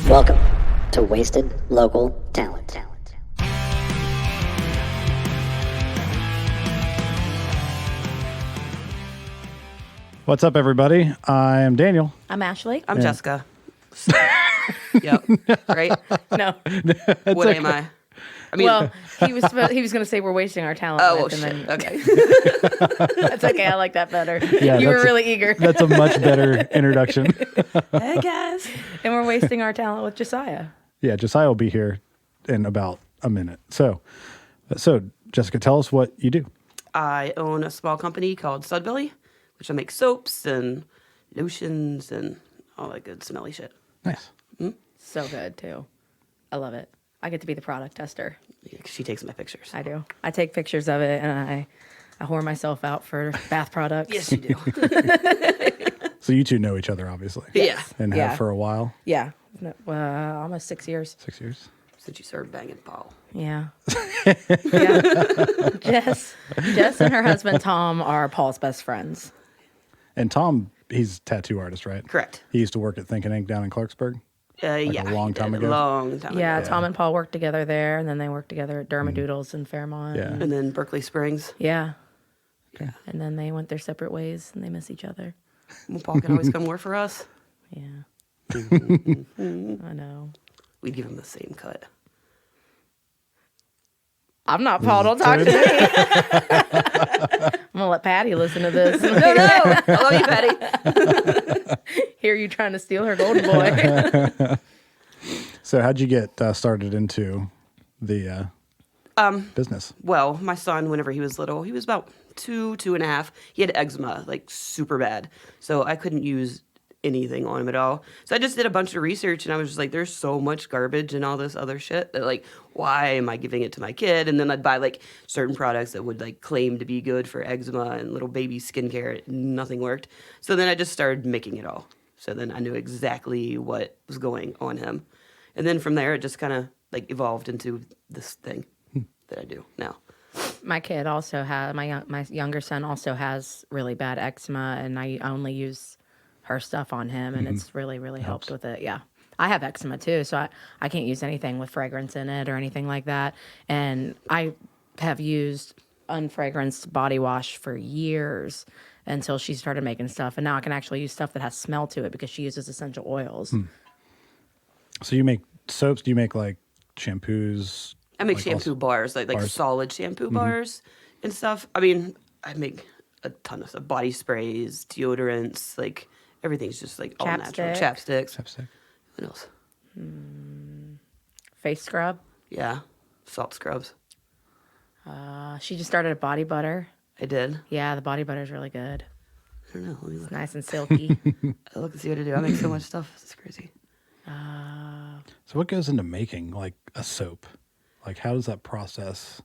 Welcome to Wasted Local Talent. What's up, everybody? I am Daniel. I'm Ashley. I'm Jessica. Yep. Right? No. What am I? I mean, Well, he was going to say we're wasting our talent. oh, with, and shit. Okay. That's okay. I like that better. Yeah, you were that's really eager. That's a much better introduction. Hey, guys. And we're wasting our talent with Josiah. Yeah, Josiah will be here in about a minute. So Jessica, tell us what you do. I own a small company called Sudbilly, which I make soaps and lotions and all that good smelly shit. Nice. So good, too. I love it. I get to be the product tester. She takes my pictures. I do. I take pictures of it, and I whore myself out for bath products. Yes, you do. So you two know each other, obviously. Yeah. And Yeah. have for a while. Yeah. Almost 6 years. 6 years. Since you started banging Paul. Yeah. Yeah. Jess and her husband, Tom, are Paul's best friends. And Tom, he's a tattoo artist, right? Correct. He used to work at Think and Ink down in Clarksburg. Yeah. a long time ago? Long time Yeah, ago. Tom and Paul worked together there, and then they worked together at Dermadoodles in Fairmont. Yeah. And then Berkeley Springs. Yeah. Okay. And then they went their separate ways, and they miss each other. Well, Paul can always come work for us. Yeah. I know. We'd give him the same cut. I'm not Paul. Don't talk to me. I'm going to let Patty listen to this. No. I love you, Patty. Hear you trying to steal her golden boy. So how'd you get started into the business? Well, my son, whenever he was little, he was about 2.5. He had eczema, like super bad. So I couldn't use anything on him at all. So I just did a bunch of research, and I was just like, there's so much garbage and all this other shit that, like, why am I giving it to my kid? And then I'd buy, like, certain products that would, like, claim to be good for eczema and little baby skincare. Nothing worked. So then I just started making it all. So then I knew exactly what was going on him. And then from there, it just kind of, like, evolved into this thing that I do now. My kid also has, my younger son also has really bad eczema, and I only use her stuff on him, and it's really, really helped with it. Yeah. I have eczema too, so I can't use anything with fragrance in it or anything like that. And I have used unfragranced body wash for years until she started making stuff. And now I can actually use stuff that has smell to it because she uses essential oils. So you make soaps? Do you make like shampoos? I make Like shampoo bars, like bars? solid shampoo bars and stuff. I mean, I make a ton of stuff. Body sprays, deodorants, like everything's just like all natural. Chapsticks. Chapstick. What else? Face scrub. Yeah. Salt scrubs. She just started a body butter. I did. Yeah, the body butter is really good. I don't know. Let me look. Nice and silky. I'll look and see what I do. I make so much stuff. It's crazy. So what goes into making like a soap? Like how does that process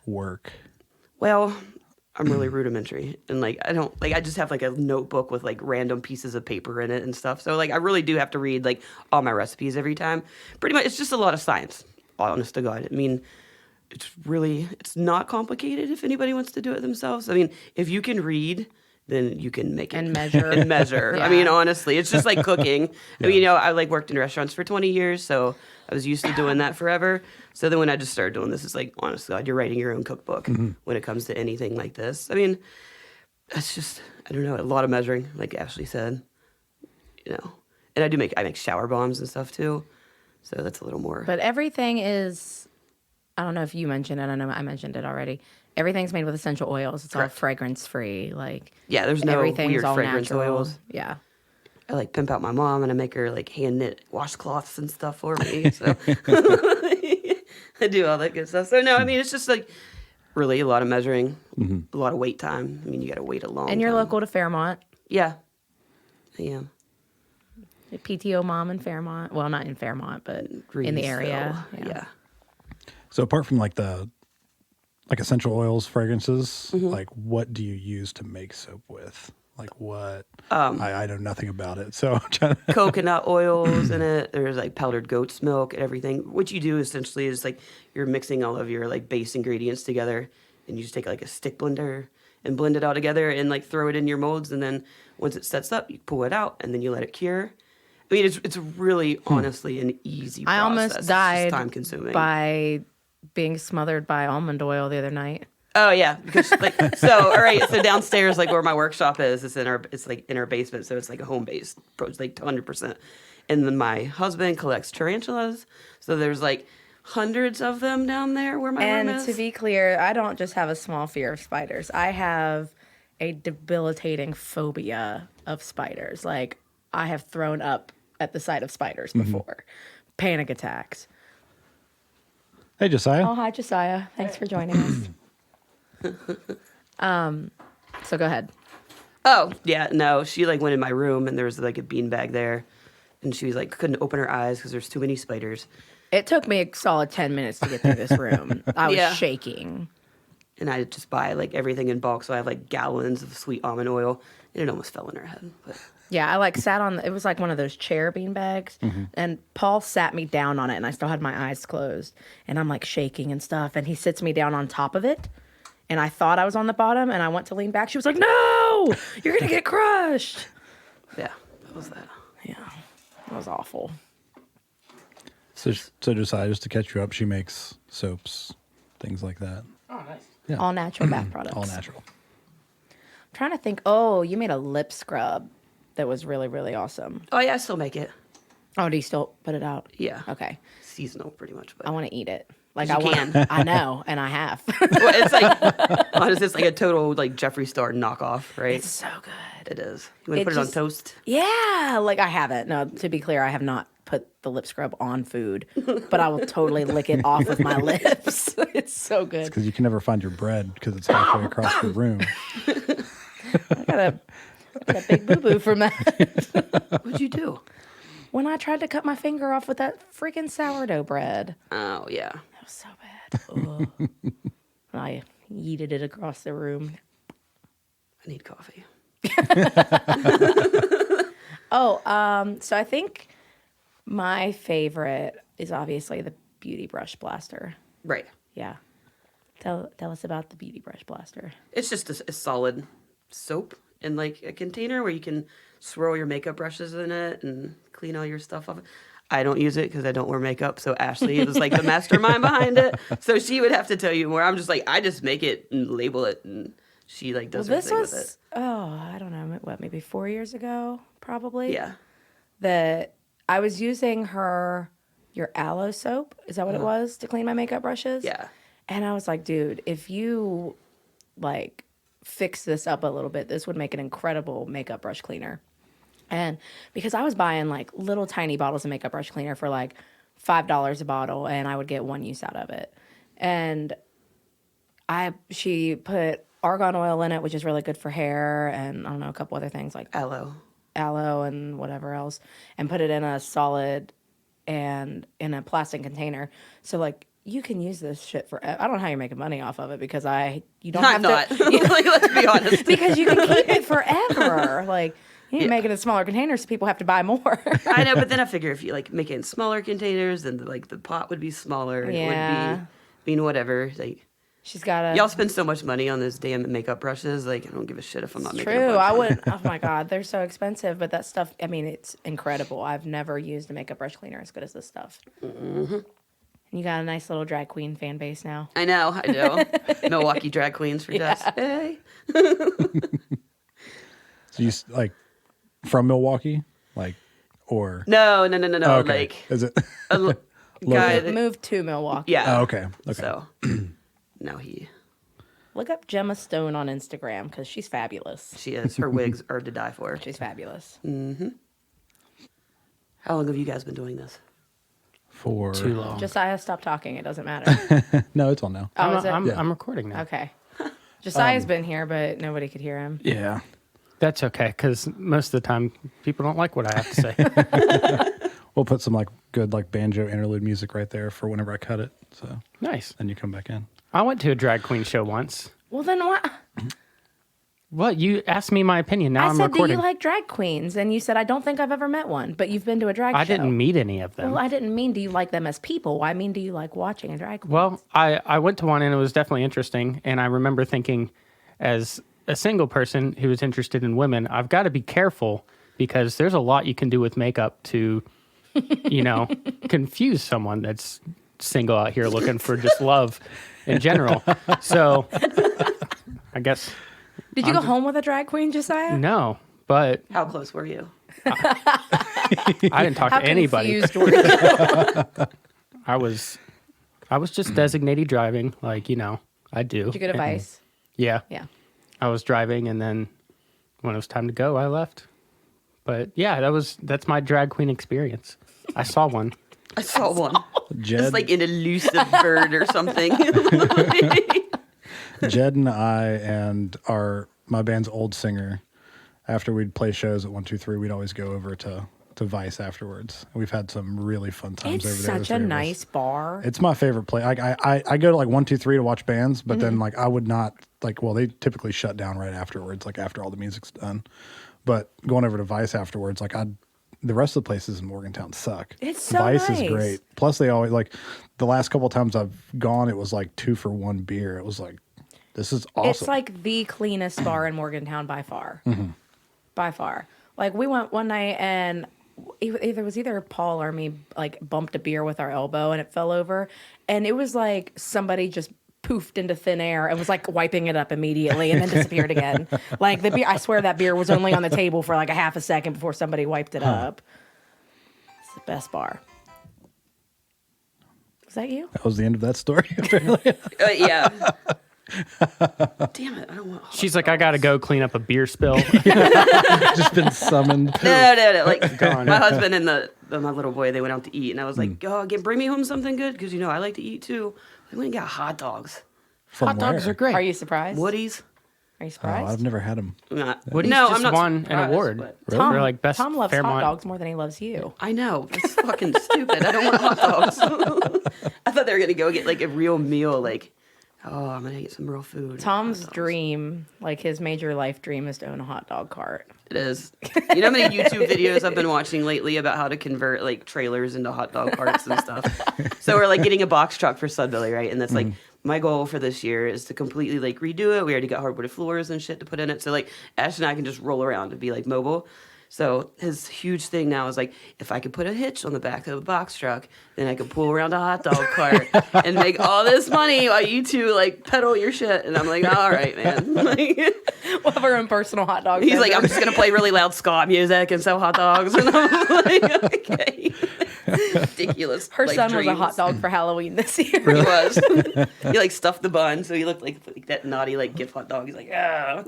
work? Well, I'm really rudimentary, and like I just have like a notebook with like random pieces of paper in it and stuff. So like I really do have to read like all my recipes every time. Pretty much, it's just a lot of science. Honest to God, I mean, it's not complicated if anybody wants to do it themselves. I mean, if you can read, then you can make it And measure. and measure. Yeah. I mean, honestly, it's just like cooking. I mean, I like worked in restaurants for 20 years, so I was used to doing that forever. So then when I just started doing this, it's like, honest to God, you're writing your own cookbook when it comes to anything like this. I mean, it's just, I don't know, a lot of measuring, like Ashley said, And I make shower bombs and stuff too. So that's a little more. But everything is, I don't know if you mentioned it. I know I mentioned it already. Everything's made with essential oils. It's Correct. all fragrance free. Like Yeah, there's no everything's weird all fragrance natural. oils. Yeah. I like pimp out my mom, and I make her like hand knit washcloths and stuff for me. So I do all that good stuff. So no, I mean, it's just like really a lot of measuring, a lot of wait time. I mean, you got to wait a long time. And you're local to Fairmont. Yeah, I am. A PTO mom in Fairmont. Well, not in Fairmont, but in the area. Greensville, yeah. So apart from like essential oils, fragrances, like what do you use to make soap with? Like what? I know nothing about it, so I'm trying to... Coconut oils in it. There's like powdered goat's milk and everything. What you do essentially is like you're mixing all of your like base ingredients together, and you just take like a stick blender and blend it all together and like throw it in your molds. And then once it sets up, you pull it out and then you let it cure. I mean, it's really honestly an easy process. I almost It's died just time consuming. by being smothered by almond oil the other night. Oh yeah, because like so. All right, so downstairs, like where my workshop is, it's like in our basement, so it's like a home based approach, like 100%. And then my husband collects tarantulas, so there's like hundreds of them down there where my room And is. to be clear, I don't just have a small fear of spiders. I have a debilitating phobia of spiders. Like, I have thrown up at the sight of spiders before. Panic attacks. Hey, Josiah. Oh, hi, Josiah. Thanks for joining us. So go ahead. Oh yeah, no, she like went in my room and there was like a beanbag there, and she was like couldn't open her eyes because there's too many spiders. It took me a solid 10 minutes to get through this room. I was Yeah. shaking. And I just buy like everything in bulk, so I have like gallons of sweet almond oil, and it almost fell in her head. But Yeah, I like sat on, it was like one of those chair bean bags, and Paul sat me down on it, and I still had my eyes closed, and I'm like shaking and stuff, and he sits me down on top of it, and I thought I was on the bottom, and I went to lean back. She was like, no, you're going to get crushed. yeah, that was that. Yeah, it was awful. So Josiah, just to catch you up, she makes soaps, things like that. Oh, nice. Yeah. All natural bath products. All natural. I'm trying to think, oh, you made a lip scrub that was really, really awesome. Oh yeah, I still make it. Oh, do you still put it out? Yeah, Okay. seasonal pretty much. But I want to eat it. Like You I want. can. I know, and I have. well, it's like honestly, it's like a total like Jeffree Star knockoff, right? It's so good. It is. You want to It put it on just- toast? Yeah, like I haven't. No, to be clear, I have not put the lip scrub on food, but I will totally lick it off with my lips. It's so good. Because you can never find your bread because it's halfway across the room. I got a big boo boo from that. What'd you do? When I tried to cut my finger off with that freaking sourdough bread, Oh yeah. that was so bad. Ugh. I yeeted it across the room. I need coffee. So I think my favorite is obviously the Beauty Brush Blaster. Right. Yeah. Tell us about the Beauty Brush Blaster. It's just a solid soap in like a container where you can swirl your makeup brushes in it and clean all your stuff off. I don't use it because I don't wear makeup. So Ashley was like the mastermind behind it. So she would have to tell you more. I'm just like, I just make it and label it, and she like does her This thing was, with it. I don't know, what, maybe 4 years ago, probably? Yeah. That I was using your aloe soap, is that what it was, to clean my makeup brushes? Yeah. And I was like, dude, if you like fix this up a little bit, this would make an incredible makeup brush cleaner. And because I was buying like little tiny bottles of makeup brush cleaner for like $5 a bottle, and I would get one use out of it. And she put argan oil in it, which is really good for hair, and I don't know, a couple other things like Aloe. aloe and whatever else, and put it in a solid and in a plastic container. So like you can use this shit for. I don't know how you're making money off of it because you don't Not. have to. Like, let's be honest. Because you can keep it forever. Like you need to make it in smaller containers so people have to buy more. I know, but then I figure if you like make it in smaller containers, then like the pot would be smaller. And Yeah. It would be, I mean, whatever. Like She's got a. y'all spend so much money on those damn makeup brushes. Like I don't give a shit if I'm not making. A True. bunch I on it. wouldn't. Oh my God, they're so expensive. But that stuff, I mean, it's incredible. I've never used a makeup brush cleaner as good as this stuff. Mm-hmm. And you got a nice little drag queen fan base now. I know. I do. Milwaukee drag queens for Jess. Hey. So you like from Milwaukee, like, or No. Oh, okay. Like Is it? a guy. That, Moved to Milwaukee. yeah. Oh, okay. Okay. So now he. Look up Gemma Stone on Instagram because she's fabulous. She is. Her wigs are to die for. She's fabulous. How long have you guys been doing this? For Too long. Josiah, stop talking. It doesn't matter. no, it's on now. Oh, is it? I'm recording now. Okay. Josiah's been here, but nobody could hear him. Yeah. That's okay, because most of the time people don't like what I have to say. We'll put some like good like banjo interlude music right there for whenever I cut it. So Nice. then you come back in. I went to a drag queen show once. Well, then what? What? You asked me my opinion. Now I I'm said, recording. do you like drag queens? And you said, I don't think I've ever met one, but you've been to a drag show. I didn't meet any of them. Well, I didn't mean do you like them as people. I mean, do you like watching a drag queen? Well, I went to one and it was definitely interesting. And I remember thinking, as a single person who is interested in women, I've got to be careful because there's a lot you can do with makeup to, confuse someone that's single out here looking for just love in general. So I guess. Did you go home with a drag queen, Josiah? No, but How close were you? I didn't talk How to anybody. confused were you? I was just designated driving, I do. Did you go to Vice? Yeah. Yeah. I was driving, and then when it was time to go, I left. But yeah, that's my drag queen experience. I saw one. I saw one. Jed, It's like an elusive bird or something. Jed and I and my band's old singer, after we'd play shows at 123, we'd always go over to Vice afterwards. We've had some really fun times It's over there. such a nice bar. It's my favorite place. I go to like 123 to watch bands, but then like I would not they typically shut down right afterwards, like after all the music's done. But going over to Vice afterwards, the rest of the places in Morgantown suck. It's so Vice nice. is great. Plus they always the last couple of times I've gone, it was like 2 for 1 beer. It was like, this is awesome. It's like the cleanest bar in Morgantown by far. By far. Like we went one night and it was either Paul or me bumped a beer with our elbow and it fell over, and it was like somebody just poofed into thin air and was wiping it up immediately and then disappeared again. The beer, I swear that beer was only on the table for a half a second before somebody wiped it up. It's the best bar. Was that you? That was the end of that story, apparently. Yeah. Damn it! I don't want. She's like, I gotta go clean up a beer spill. Just been summoned. No. Gone. My husband and my little boy, they went out to eat, and I was like, "Oh, bring me home something good, because I like to eat too." We went and got hot dogs. From Hot dogs where? are great. Are you surprised? Woody's. Are you Oh, surprised? I've never had them. Woody's No, just I'm not won an surprised, award but- for best Tom loves Fairmont. hot dogs more than he loves you. I know. It's fucking stupid. I don't want hot dogs. I thought they were gonna go get a real meal. I'm gonna get some real food. Tom's Hot dogs. dream, his major life dream, is to own a hot dog cart. It is. You know how many YouTube videos I've been watching lately about how to convert trailers into hot dog carts and stuff? So we're getting a box truck for Sudbilly, right? And that's my goal for this year is to completely redo it. We already got hardwood floors and shit to put in it. So Ash and I can just roll around and be mobile. So his huge thing now is if I could put a hitch on the back of the box truck, then I could pull around a hot dog cart and make all this money while you two pedal your shit. And I'm like, all right, man. We'll have our own personal hot dog. He's like, vendor. I'm just gonna play really loud ska music and sell hot dogs. And I'm like, okay, ridiculous. Her son was a dreams. hot dog for Halloween this year. He was. He stuffed the bun, so he looked like that naughty gift hot dog. He's like, ah.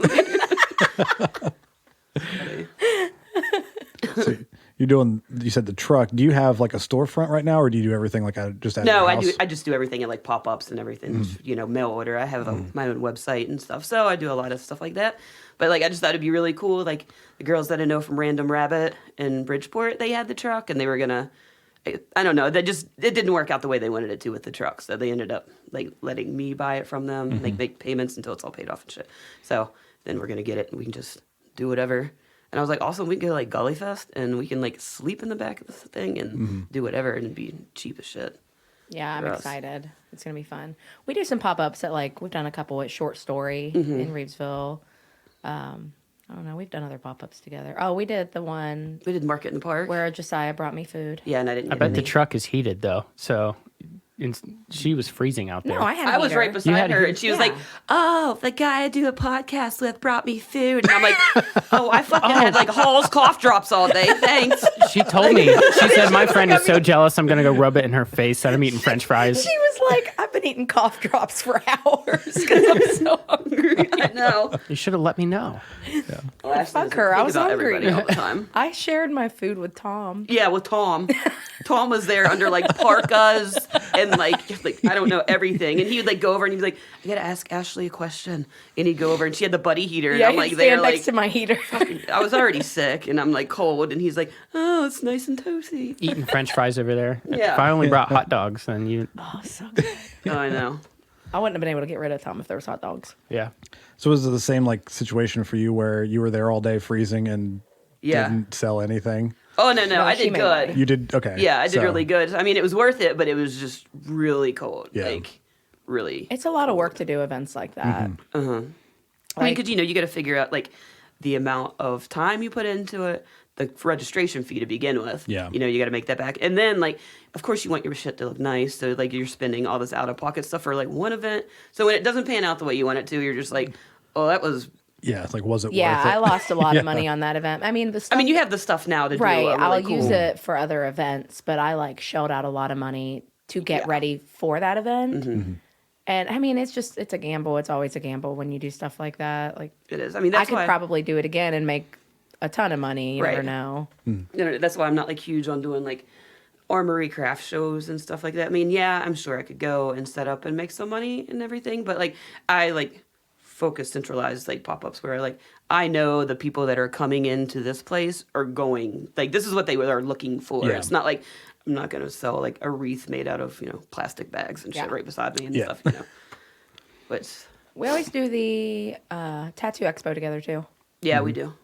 So you said the truck. Do you have a storefront right now, or do you do everything just at No, your I house? do. I just do everything at pop-ups and everything. Mail order. I have my own website and stuff, so I do a lot of stuff like that. But I just thought it'd be really cool. The girls that I know from Random Rabbit in Bridgeport, they had the truck, and they were gonna. I don't know. It didn't work out the way they wanted it to with the truck, so they ended up letting me buy it from them, make payments until it's all paid off and shit. So then we're gonna get it, and we can just do whatever. And I was like, awesome, we can go Gully Fest, and we can sleep in the back of this thing and do whatever, and it'd be cheap as shit. Yeah, I'm for us. excited. It's gonna be fun. We do some pop-ups at we've done a couple at Short Story in Reevesville. I don't know. We've done other pop-ups together. Oh, we did the one We did Market in the Park. where Josiah brought me food. Yeah, and I didn't I get bet the any. truck is heated though, so she was freezing out there. No, I had. I was heater. right You beside had her, heat? and she was Yeah. like, "Oh, the guy I do a podcast with brought me food," and I'm like, "Oh, I fucking had Hall's cough drops all day. Thanks." She told me. She said my friend is so jealous. I'm gonna go rub it in her face that I'm eating French fries. She was like, "I've been eating cough drops for hours because I'm so hungry." I know. You should have let me know. Well, Ashley Fuck doesn't her, I think was about hungry. everybody all the time. I shared my food with Tom. Yeah, with Tom. Tom was there under parkas and I don't know everything. And he would go over and he'd be like, "I gotta ask Ashley a question." And he'd go over and she had the buddy heater. And Yeah, I'm he'd there stand next to my heater. I was already sick and I'm cold. And he's like, "Oh, it's nice and toasty." Eating French fries over there. Yeah. If I only brought hot dogs, then you. Oh, so good. Oh, I know. I wouldn't have been able to get rid of Tom if there was hot dogs. Yeah. So was it the same situation for you where you were there all day freezing and Yeah. didn't sell anything? Oh, no, No, I she did made good. money. You did okay. Yeah, I did so- really good. I mean, it was worth it, but it was just really cold. Yeah. Really. It's a lot of work to do events like that. I mean, because you got to figure out the amount of time you put into it, the registration fee to begin with. Yeah. You know, you got to make that back. And then, like, of course you want your shit to look nice. So, like, you're spending all this out-of-pocket stuff for, like, one event. So when it doesn't pan out the way you want it to, you're just like, oh, that was... Yeah, it's like, was it Yeah, worth it? I lost a lot of money on that event. I mean, the stuff, I mean, you have the stuff now to right. do a really I'll cool... use it for other events, but I like shelled out a lot of money to get ready for that event. And I mean, it's a gamble. It's always a gamble when you do stuff like that. Like, It is. I mean, that's I could why... probably do it again and make a ton of money. You never Right. know. You know, that's why I'm not like huge on doing like armory craft shows and stuff like that. I mean, yeah, I'm sure I could go and set up and make some money and everything, but like I like focus centralized like pop-ups where like I know the people that are coming into this place are going like this is what they are looking for. Yeah. It's not like I'm not going to sell like a wreath made out of, you know, plastic bags and shit Yeah. right beside me and Yeah. stuff, you know. But We always do the tattoo expo together too. yeah, we do.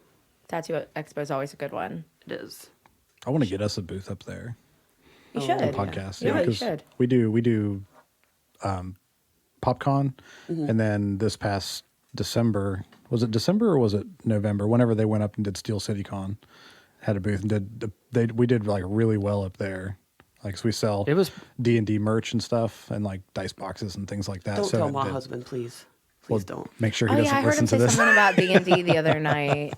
Tattoo expo is always a good one. It is. I want to get us a booth up there. You should. Podcast. Yeah, you 'cause should. We do PopCon, and then this past December, was it December or was it November? Whenever they went up and did Steel City Con, had a booth and we did like really well up there. Like, so we sell It was D&D merch and stuff and like dice boxes and things like that. Don't so tell my that- husband, please. well, Please don't. make sure he Oh doesn't yeah, I heard listen him to say this. something about D&D the other night.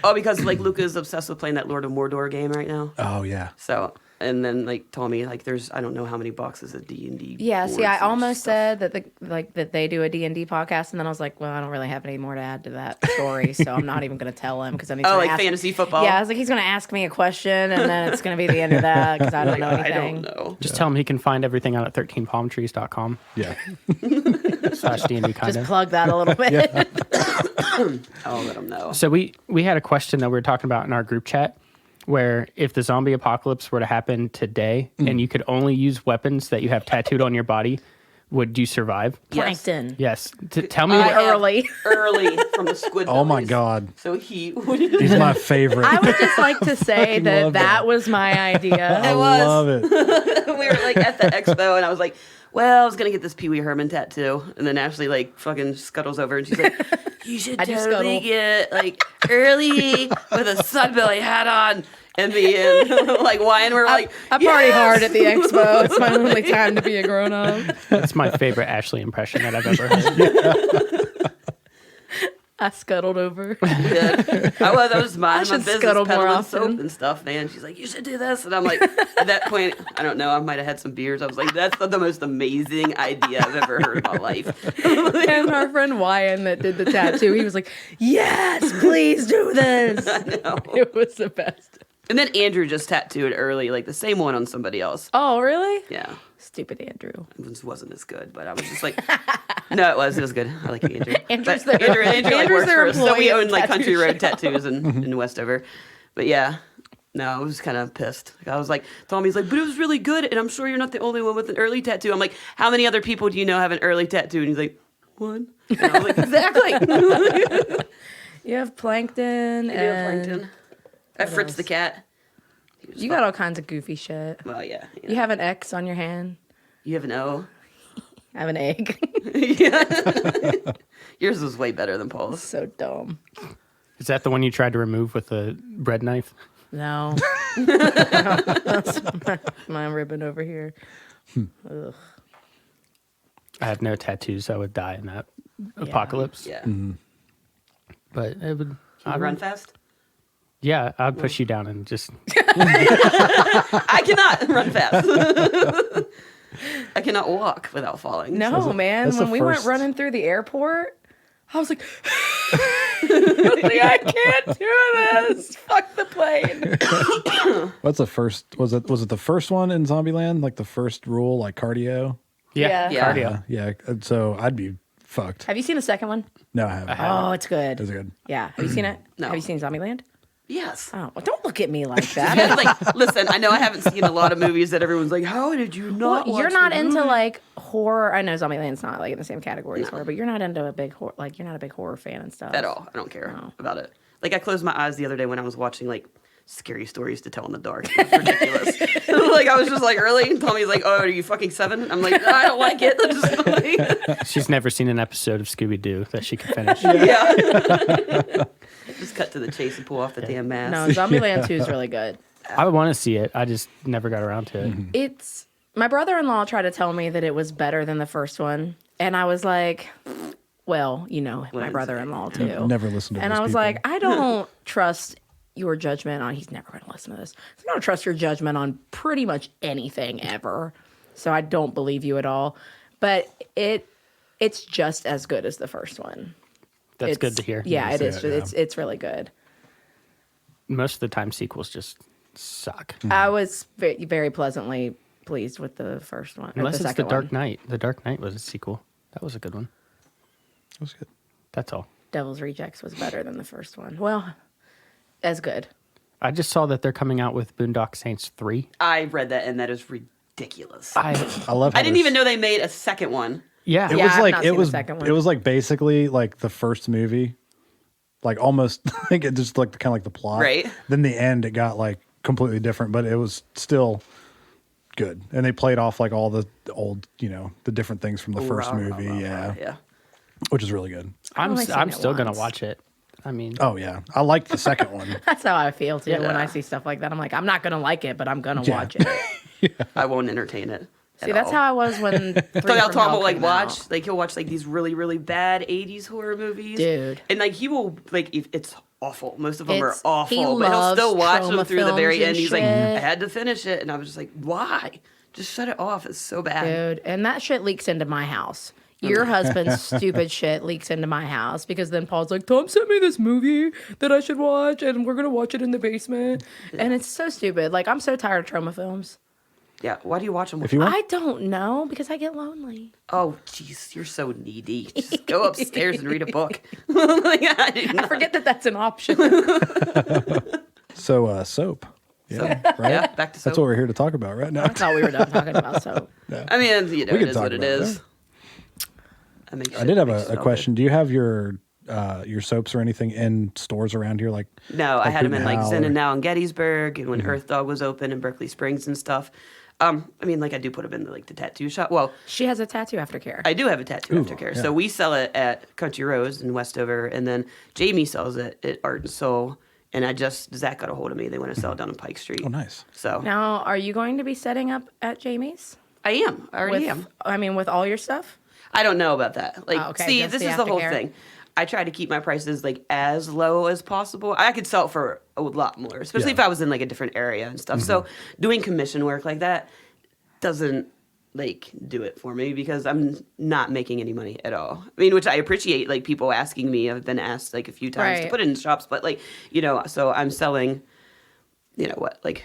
Oh, because like Luca is obsessed with playing that Lord of Mordor game right now. Oh yeah. So, and then like told me like there's I don't know how many boxes of D&D. Yeah, see, boards I and almost stuff. said that they do a D&D podcast, and then I was like, well, I don't really have any more to add to that story, so I'm not even going to tell him because then he's Oh, gonna like ask, fantasy football. Yeah, I was like, he's going to ask me a question, and then it's going to be the end of that because I don't Like, know I anything. don't know. just tell him he can find everything out at 13palmtrees.com Yeah. /D&D kind Just of. plug that a little bit. I'll let him know. So we had a question that we were talking about in our group chat where if the zombie apocalypse were to happen today and you could only use weapons that you have tattooed on your body, would you survive? Plankton. Yes. Tell me I what, have Early. early from the Squid. Oh my Boys. God. So he. He's my favorite. I would just like to say that love that that. was my idea. I was. love it. We were like at the expo, and I was like, "Well, I was gonna get this Pee Wee Herman tattoo," and then Ashley like fucking scuttles over, and she's like, "You should I do totally scuttle. get like early with a Sudbilly hat on." And the like wine, we're like, I party "Yes!" hard at the expo. It's my only time to be a grown up. that's my favorite Ashley impression that I've ever heard. I scuttled over. Yeah. I was minding my should business, scuttle more peddling often. soap and stuff, man. She's like, you should do this. And I'm like, at that point, I don't know, I might have had some beers. I was like, that's the most amazing idea I've ever heard in my life. And our friend Wyan that did the tattoo, he was like, yes, please do this. I know. It was the best. And then Andrew just tattooed early, like the same one on somebody else. Oh, really? Yeah. Stupid Andrew. It wasn't as good, but I was just like, no, it was good. I like you, Andrew. Andrew's But their- Andrew like, Andrew's works their for us. So we employee own at like tattoo Country Road shop. Tattoos in Westover. But yeah, no, I was kind of pissed. Like, I was like, Tommy's like, but it was really good, and I'm sure you're not the only one with an early tattoo. I'm like, how many other people do you know have an early tattoo? And he's like, one. And I was like, exactly. You have Plankton You know, and Plankton. I Fritz the cat. He was you got all kinds of goofy shit. well, yeah. You have an X on your hand. You have an O. I have an egg. Yeah. Yours was way better than Paul's. So dumb. Is that the one you tried to remove with the bread knife? No. That's my ribbon over here. Ugh. I have no tattoos. I would die in that apocalypse. Yeah. But it would. Can you run fast? Yeah, I'd push you down and just. I cannot run fast. I cannot walk without falling. No, man. that's the When we went first- running through the airport, I was like, I can't do this. Fuck the plane. What's the first? Was it the first one in Zombieland? Like the first rule, like cardio. Yeah, Yeah. cardio. Yeah. So I'd be fucked. Have you seen the second one? No, I haven't. Oh, it's good. Is it good? Yeah. Have you seen it? No. Have you seen Zombieland? Yes. Oh, well, don't look at me like that. Like, listen, I know I haven't seen a lot of movies that everyone's like, how did you not Well, watch you're not the into movie? like horror. I know Zombieland's not like in the same category as horror, but you're not into a big horror. Like you're not a big horror fan and stuff. At all. I don't care about it. Like, I closed my eyes the other day when I was watching, like, scary stories to tell in the dark. It was ridiculous. Like, I was just like, really? And Tommy's like, oh, are you fucking 7? I'm like, no, I don't like it. I'm just like, She's never seen an episode of Scooby-Doo that she can finish. yeah. Just cut to the chase and pull off the damn mask. No, Zombieland 2 is really good. I would want to see it. I just never got around to it. It's my brother-in-law tried to tell me that it was better than the first one, and I was like, well, you know, my brother-in-law too. Never listened to And those I was people. like, I don't trust your judgment on. He's never going to listen to this. I don't trust your judgment on pretty much anything ever. So I don't believe you at all. But it's just as good as the first one. That's good to hear. Yeah, it is. Yeah. It's really good. Most of the time, sequels just suck. I was very, very pleasantly pleased with the first one. Unless or the it's The second Dark one. Knight. The Dark Knight was a sequel. That was a good one. That was good. That's all. Devil's Rejects was better than the first one. Well, as good. I just saw that they're coming out with Boondock Saints 3. I read that, and that is ridiculous. I love. How I didn't there's- even know they made a second one. Yeah. It Yeah, was I've like not it seen the was. second one. It was like basically like the first movie, like almost like it just like kind of like the plot. Right. Then the end, it got like completely different, but it was still good. And they played off like all the old, the different things from the first movie. Yeah. Which is really good. I'm only seen I'm it still going to once. watch it. I mean, Oh yeah, I liked the second one. That's how I feel too when Yeah. I see stuff like that. I'm like, I'm not gonna like it, but I'm gonna Yeah. watch it. I won't entertain it. See, that's how I was when. So now Tom will like watch, like he'll watch like these really, really bad '80s horror movies, Dude. and like he will like if it's awful. Most of them are He awful, but he'll loves still watch them trauma through the very films end. and He's like, shit. I had to finish it, and I was just like, why? Just shut it off. It's so bad. Dude, and that shit leaks into my house. Your husband's stupid shit leaks into my house because then Paul's like, Tom sent me this movie that I should watch, and we're gonna watch it in the basement. And it's so stupid. Like, I'm so tired of trauma films. Yeah. Why do you watch them? If you want, I don't know because I get lonely. Oh, jeez, you're so needy. Just go upstairs and read a book. Like, I do I not. forget that that's an option. so soap. Yeah, right. Yeah, back to soap. That's what we're here to talk about right now. I thought we were done talking about soap. I mean, you know, We it could is talk what it about it, is. I did have a question. Do you have your soaps or anything in stores around here? Like No, I had them in like Now Zen and or- Now in Gettysburg, and when Earth Dog was open in Berkeley Springs and stuff. I mean, like I do put them in like the tattoo shop. Well, She has a tattoo aftercare. I do have a tattoo aftercare, yeah. so we sell it at Country Rose in Westover, and then Jamie sells it at Art and Soul. And Zach got a hold of me. They want to sell it down on Pike Street. Oh, nice. So Now, are you going to be setting up at Jamie's? I am. I already With, am. I mean, with all your stuff? I don't know about that. Like, Oh, okay, see, just this the is the whole aftercare. thing. I try to keep my prices like as low as possible. I could sell it for a lot more, especially Yeah. if I was in like a different area and stuff. So doing commission work like that doesn't like do it for me because I'm not making any money at all. I mean, which I appreciate, like people asking me. I've been asked like a few times to Right. put it in shops, but like, so I'm selling, like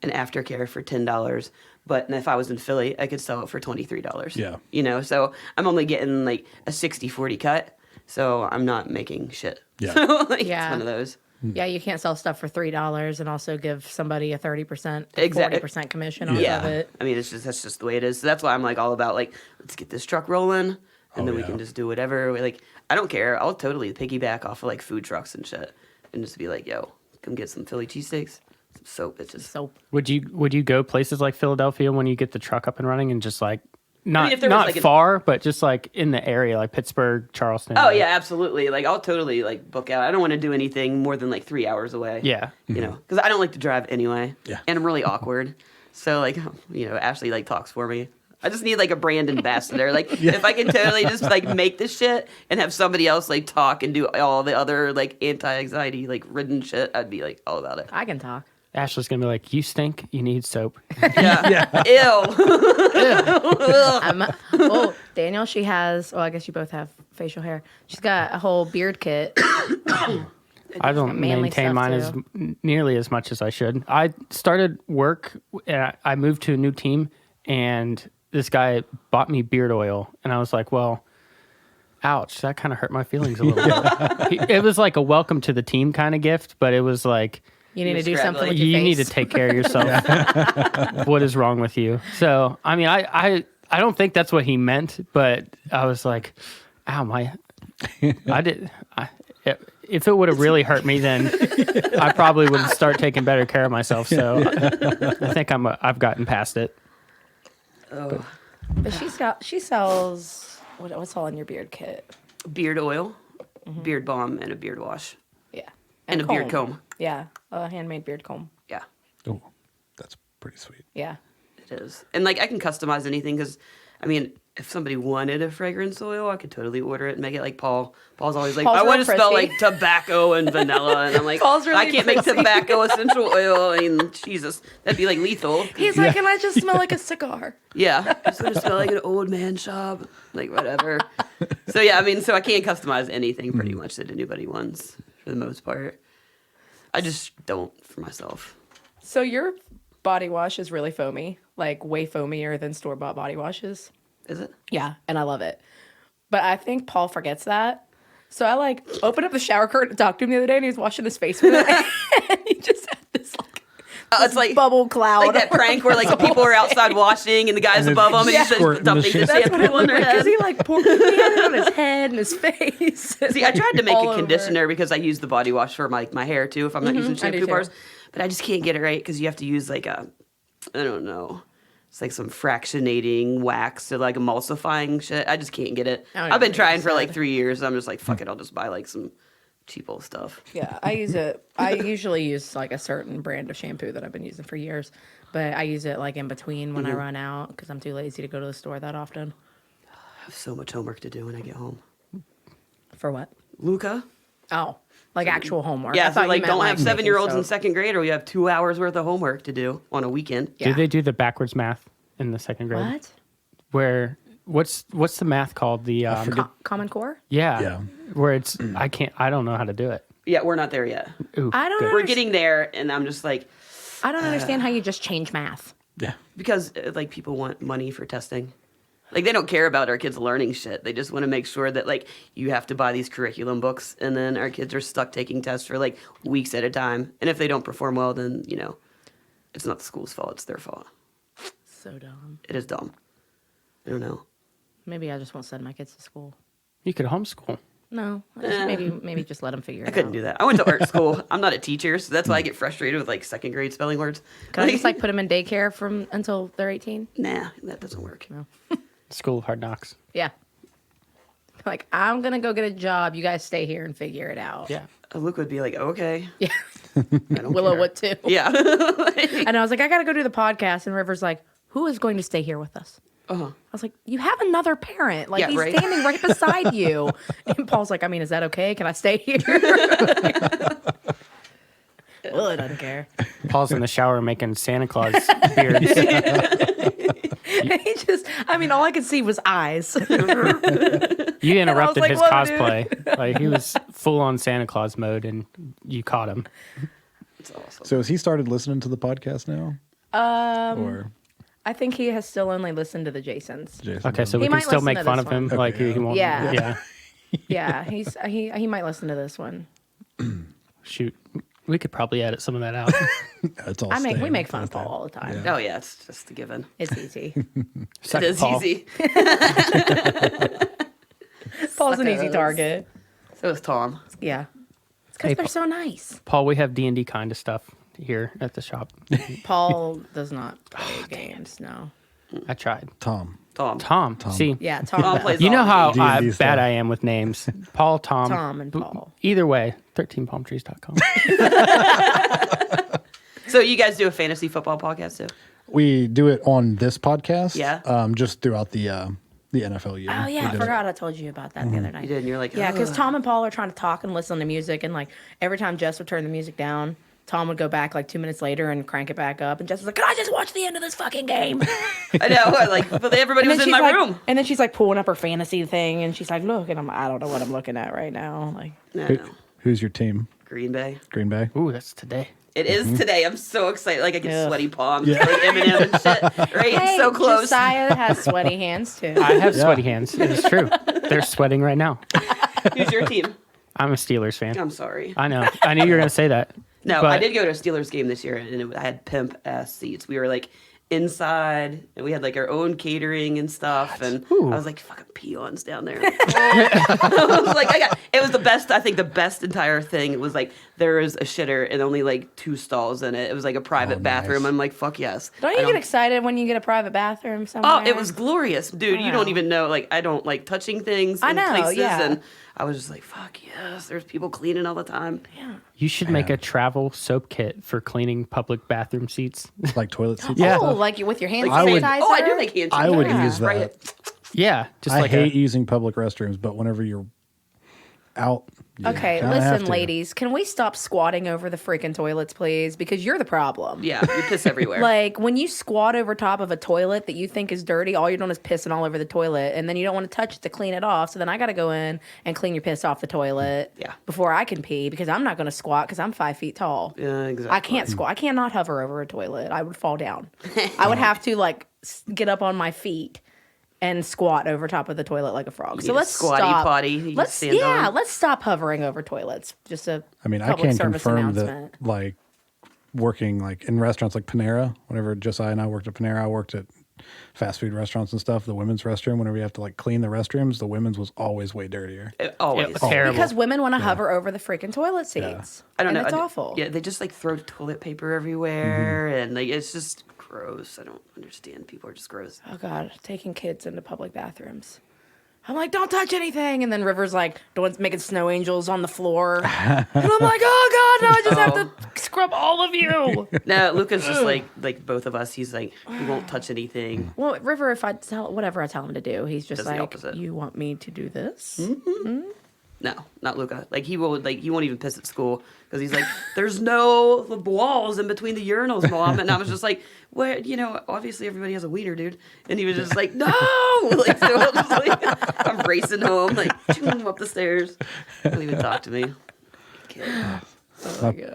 an aftercare for $10. But if I was in Philly, I could sell it for $23. Yeah. So I'm only getting like a 60-40 cut. So I'm not making shit. Yeah. So like, Yeah. it's one of those. Yeah, you can't sell stuff for $3 and also give somebody a 30%, Exactly. 40% commission off of Yeah. it. I mean, that's just the way it is. So that's why I'm like all about like, let's get this truck rolling and then we yeah. can just do whatever. Like, I don't care. I'll totally piggyback off of like food trucks and shit and just be like, yo, come get some Philly cheesesteaks, some soap bitches. So would you go places like Philadelphia when you get the truck up and running and just like not if there was, not like, an- far, but just like in the area, like Pittsburgh, Charleston? Oh yeah, absolutely. Like I'll totally like book out. I don't want to do anything more than like 3 hours away. Yeah. Because I don't like to drive anyway. Yeah. And I'm really awkward. So like, Ashley like talks for me. I just need like a brand ambassador. Like if I can totally just like make this shit and have somebody else like talk and do all the other like anti-anxiety like ridden shit, I'd be like all about it. I can talk. Ashley's gonna be like, "You stink. You need soap." Yeah. Ew. Daniel, she has, well, I guess you both have facial hair. She's got a whole beard kit. I don't manly maintain stuff, mine too. nearly as much as I should. I started work. I moved to a new team, and this guy bought me beard oil, and I was like, "Well, ouch, that kind of hurt my feelings a little bit." It was like a welcome to the team kind of gift, but it was like, You need to do Describe, something like, with your you face. need to take care of yourself. What is wrong with you? So, I mean, I don't think that's what he meant, but I was like, ow, if it would have really hurt me, then I probably would start taking better care of myself. So I think I've gotten past it. Oh, But she sells what's all in your beard kit? beard oil, beard balm, and a beard wash, Yeah, and a beard comb. Yeah, a handmade beard comb. Yeah, Oh, that's pretty sweet. Yeah. it is. And like I can customize anything because, I mean, if somebody wanted a fragrance oil, I could totally order it and make it like Paul. Paul's always like, Paul's I want to real smell frisky. like tobacco and vanilla, and I'm like, Paul's really I can't make frisky. tobacco essential oil. I mean, Jesus, that'd be like lethal. He's like, and I just smell like a cigar. Yeah, I just want to smell like an old man shop, like whatever. So yeah, I mean, so I can't customize anything pretty much that anybody wants for the most part. I just don't for myself. So your body wash is really foamy, like way foamier than store-bought body washes. Is it? Yeah, and I love it. But I think Paul forgets that. So I like opened up the shower curtain to talk to him the other day, and he was washing his face with it, and he just had this like It's like bubble cloud. like that prank where like the people are outside washing and the guy's And above them and yeah. he's just Squirt in dumping the the shit. shampoo on their because head. he like poured he had it on his head and his face. See, I tried to make all a over. conditioner because I use the body wash for my hair too if I'm not using I do shampoo too. bars. But I just can't get it right because you have to use like I don't know. It's like some fractionating wax or like emulsifying shit. I just can't get it. I don't I've been even know what trying you for like said. 3 years. And I'm just like, fuck it. I'll just buy like some cheapo stuff. Yeah, I use it. I usually use like a certain brand of shampoo that I've been using for years, but I use it like in between when I run out because I'm too lazy to go to the store that often. I have so much homework to do when I get home. For what? Luca? Oh, like actual homework. I Yeah, so thought you like meant, don't have making 7-year-olds in soap. second grade or you have 2 hours worth of homework to do on a weekend. Yeah. Do they do the backwards math in the second grade? What? Where what's the math called? The Common Core? yeah, Yeah. where it's I don't know how to do it. Yeah, we're not there yet. Ooh, I don't good. know. We're getting there, and I'm just like, I don't understand how you just change math. Yeah. because like people want money for testing. Like they don't care about our kids learning shit. They just want to make sure that like you have to buy these curriculum books, and then our kids are stuck taking tests for like weeks at a time. And if they don't perform well, then it's not the school's fault; it's their fault. So dumb. It is dumb. I don't know. Maybe I just won't send my kids to school. You could homeschool. No, I just, maybe just let them figure it out. I couldn't do that. I went to art school. I'm not a teacher, so that's why I get frustrated with like second grade spelling words. Can I just like put them in daycare from until they're 18? Nah, that doesn't work. School of Hard Knocks. Yeah. Like, I'm going to go get a job. You guys stay here and figure it out. Yeah. Luke would be like, okay. Yeah. I don't Willow care. would too. Yeah. And I was like, I got to go do the podcast. And River's like, who is going to stay here with us? Uh-huh. I was like, you have another parent. Like, Yeah, he's right. standing right beside you. And Paul's like, I mean, is that okay? Can I stay here? Willow doesn't care. Paul's in the shower making Santa Claus beards. He just, I mean, all I could see was eyes. You interrupted like, his "Whoa, cosplay. Like he was full on Santa Claus mode, and you caught him. It's awesome. So has he started listening to the podcast now? Or I think he has still only listened to the Jasons. Jason? Okay, so He we can might still listen make to fun this of him. one. Like Okay, he won't. Yeah. Yeah. Yeah, he might listen to this one. Shoot, we could probably edit some of that out. It's all We staying. make fun of Paul all the time. Oh yeah, it's just a given. It's easy. Suck It is Paul. easy. Paul's an easy Suckers. target. So is Tom. Yeah. It's because Hey, they're Paul. so nice. Paul, we have D&D kind of stuff here at the shop. Paul does not play games, no. I tried. Tom. Tom. See, Yeah, Tom. Tom does. plays you know all how the D&D bad stuff. I am with names. Paul, Tom. Tom and Paul. Either way, 13palmtrees.com. So you guys do a fantasy football podcast too? We do it on this podcast. Yeah. Just throughout the NFL year. Oh, yeah, We I did forgot I told you about that the other night. You did, and you're like, Yeah, because "Ugh." Tom and Paul are trying to talk and listen to music, and like every time Jess would turn the music down, Tom would go back like 2 minutes later and crank it back up, and Jess was like, "Can I just watch the end of this fucking game?" I know, like, but everybody was in my like, room. and then she's like pulling up her fantasy thing, and she's like, "Look," and I don't know what I'm looking at right now. Like, No, Who- no. Who's your team? Green Bay. Green Bay? Ooh, that's today. It is today. I'm so excited. Like I get Ugh. sweaty palms, Yeah. like Eminem and shit. Right? hey, It's so close. Josiah has sweaty hands too. I have sweaty hands. It is true. They're sweating right now. Who's your team? I'm a Steelers fan. I'm sorry. I know. I knew you were going to say that. No, but I did go to a Steelers game this year, and I had pimp ass seats. We were like inside, and we had like our own catering and stuff. And I was like, fucking peons down there. I was like, it was the best. I think the best entire thing. It was like there was a shitter and only like 2 stalls in it. It was like a private bathroom. nice. I'm like, fuck yes. Don't you get excited when you get a private bathroom somewhere? Oh, it was glorious, dude. You don't even know. Like, I don't like touching things in places, and I was just like, fuck yes. There's people cleaning all the time. Yeah. You should make a travel soap kit for cleaning public bathroom seats. Like toilet seats. Yeah. Oh, like with your hand I would- sanitizer? Oh, I do like hand I would sanitizer. use Spray that. it. Yeah, just I like hate using public restrooms, but whenever you're out, you Okay, kinda have listen, to. ladies, can we stop squatting over the freaking toilets, please? Because you're the problem. Yeah, you piss everywhere. Like, when you squat over top of a toilet that you think is dirty, all you're doing is pissing all over the toilet, and then you don't want to touch it to clean it off, so then I got to go in and clean your piss off the toilet before I can pee, because I'm not going to squat because I'm 5 feet tall. Yeah, exactly. I can't squat. I cannot hover over a toilet. I would fall down. I would have to, like, get up on my feet and squat over top of the toilet like a frog. So need a let's squatty stop. potty you Let's stand on. let's stop hovering over toilets. Just a I mean, I public can service confirm that, announcement. like, working like in restaurants like Panera, whenever Josiah and I worked at Panera, I worked at fast food restaurants and stuff. The women's restroom, whenever you have to like clean the restrooms, the women's was always way dirtier. Always. terrible. Because women want to hover over the freaking toilet seats. I don't know. It's awful. Yeah, they just like throw toilet paper everywhere, and like it's just gross. I don't understand. People are just gross. Oh God, taking kids into public bathrooms. I'm like, don't touch anything, and then River's like, making snow angels on the floor, and I'm like, oh God, now I just have to scrub all of you. No, Luca's just like both of us. He's like, he won't touch anything. Well, River, if I whatever I tell him to do, he's just Does the like, opposite. you want me to do this? No, not Luca. Like he won't even piss at school because he's like, there's no walls in between the urinals, Mom. And I was just like, well, obviously everybody has a wiener, dude. And he was just like, no. Like, so I was just like, I'm racing home, like chewing him up the stairs. Don't even talk to me.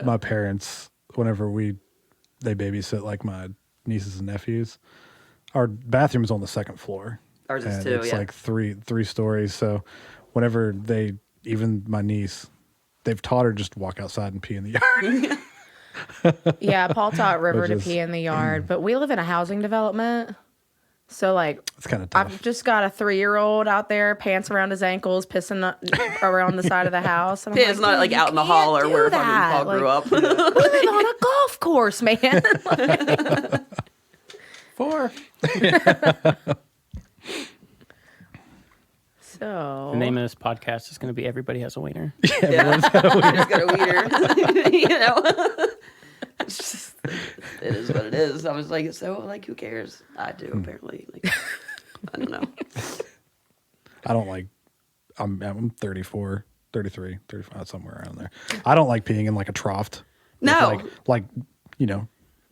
My parents, whenever they babysit like my nieces and nephews, our bathroom is on the 2nd floor. Ours is and too. It's Yeah. like three stories. So whenever even my niece, they've taught her just walk outside and pee in the yard. Yeah, Paul taught River Which to is- pee in the yard, but we live in a housing development. So, like, It's kind of tough. I've just got a 3-year-old out there, pants around his ankles, pissing around the side of the house. And I'm It's not like "You out in the can't hall or do where that." fucking Paul grew up. We live on a golf course, man. 4. So, The name of this podcast is going to be Everybody Has a Wiener. Yeah. Just got a wiener. It's just, it is what it is. I was like, so like, who cares? I do apparently. Like, I don't know. I don't like, I'm 34, 33, 35, somewhere around there. I don't like peeing in like a trough. No. Like,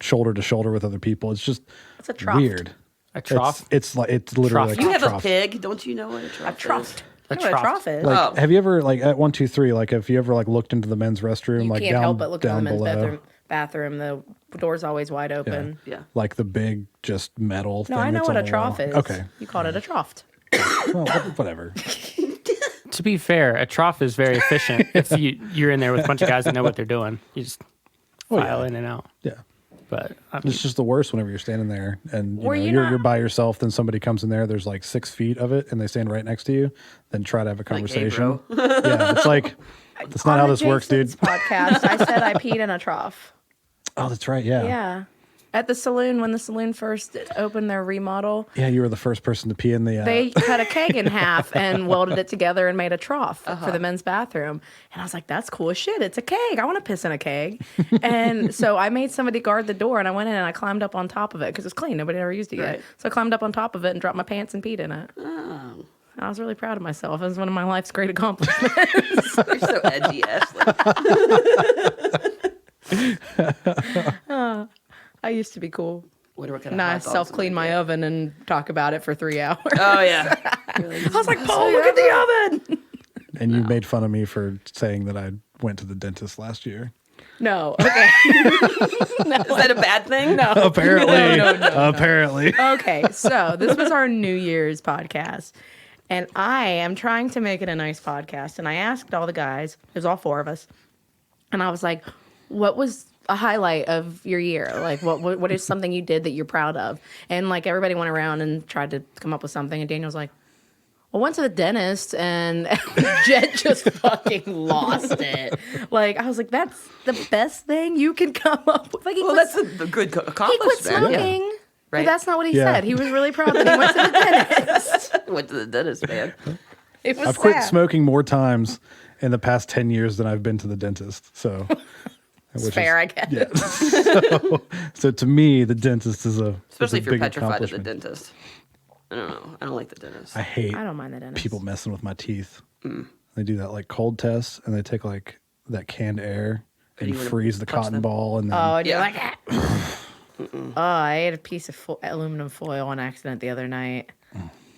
shoulder to shoulder with other people. It's just it's a trough. weird. A trough? It's literally Trough. like You a have trough. a pig. Don't you know what a trough A trough. is? You know what a trough is. Like, Oh. have you ever like at 123? Like, if you ever like looked into the men's restroom, You like can't down help but look down in the men's below, bathroom. The door's always wide open. Yeah. like the big just metal. No, thing I know that's what on a the trough wall. is. Okay, You called it a trough. well, whatever. To be fair, a trough is very efficient. If you're in there with a bunch of guys that know what they're doing, you just file in and out. Yeah. But I mean, It's just the worst whenever you're standing there and Were you you're not- by yourself. Then somebody comes in there. There's like 6 feet of it, and they stand right next to you. Then try to have a Like, hey, conversation. bro. Yeah, it's like that's not how this works, dude. Podcast, I said I peed in a trough. Oh, that's right. Yeah. Yeah. At the saloon, when the saloon first opened their remodel, Yeah, you were the first person to pee in the. they cut a keg in half and welded it together and made a trough for the men's bathroom. And I was like, that's cool as shit. It's a keg. I want to piss in a keg. And so I made somebody guard the door, and I went in and I climbed up on top of it because it's clean. Nobody ever used it yet. Right. So I climbed up on top of it and dropped my pants and peed in it. Oh. I was really proud of myself. It was one of my life's great accomplishments. You're so edgy, Ashley. I used to be cool. What kind of And I hot dogs self-clean am I my gonna oven and talk about it for 3 hours. get? Oh, yeah. I was like, Paul, look at the oven. and you made fun of me for saying that I went to the dentist last year. No. Okay. Is that a bad thing? No. Apparently, apparently. Okay. So this was our New Year's podcast. And I am trying to make it a nice podcast. And I asked all the guys, it was all 4 of us. And I was like, what was a highlight of your year? Like, what is something you did that you're proud of? And like everybody went around and tried to come up with something, and Daniel's like, "Well, went to the dentist," and Jet just fucking lost it. Like, I was like, "That's the best thing you can come up with." Like, that's a good he accomplishment. quit smoking. Yeah. But Right. that's not what he Yeah. said. He was really proud that he went to the dentist. Went to the dentist, man. It was I've quit sad. smoking more times in the past 10 years than I've been to the dentist. So It's fair, I guess. Yeah. So to me, the dentist is a Especially is if a you're big petrified of the accomplishment. dentist. I don't know. I don't like the dentist. I hate I don't mind the dentist. people messing with my teeth. They do that like cold test, and they take like that canned air and you wanna freeze the punch cotton them? ball, and then Oh, and you're Yeah. like, ah. Oh, I ate a piece of aluminum foil on accident the other night.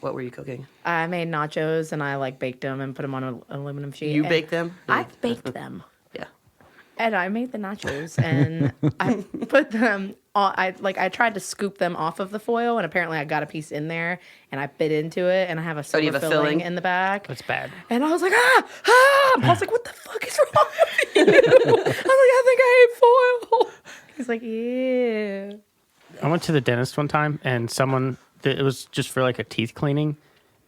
What were you cooking? I made nachos and I like baked them and put them on an aluminum sheet. You and baked them? I baked them. Yeah. And I made the nachos and I put them on, I tried to scoop them off of the foil, and apparently I got a piece in there and I bit into it, and I have a silver you have a filling filling? in the back. That's bad. And I was like, I was like, what the fuck is wrong with you? I was like, I think I ate foil. He's like, yeah. I went to the dentist one time, and it was just for like a teeth cleaning,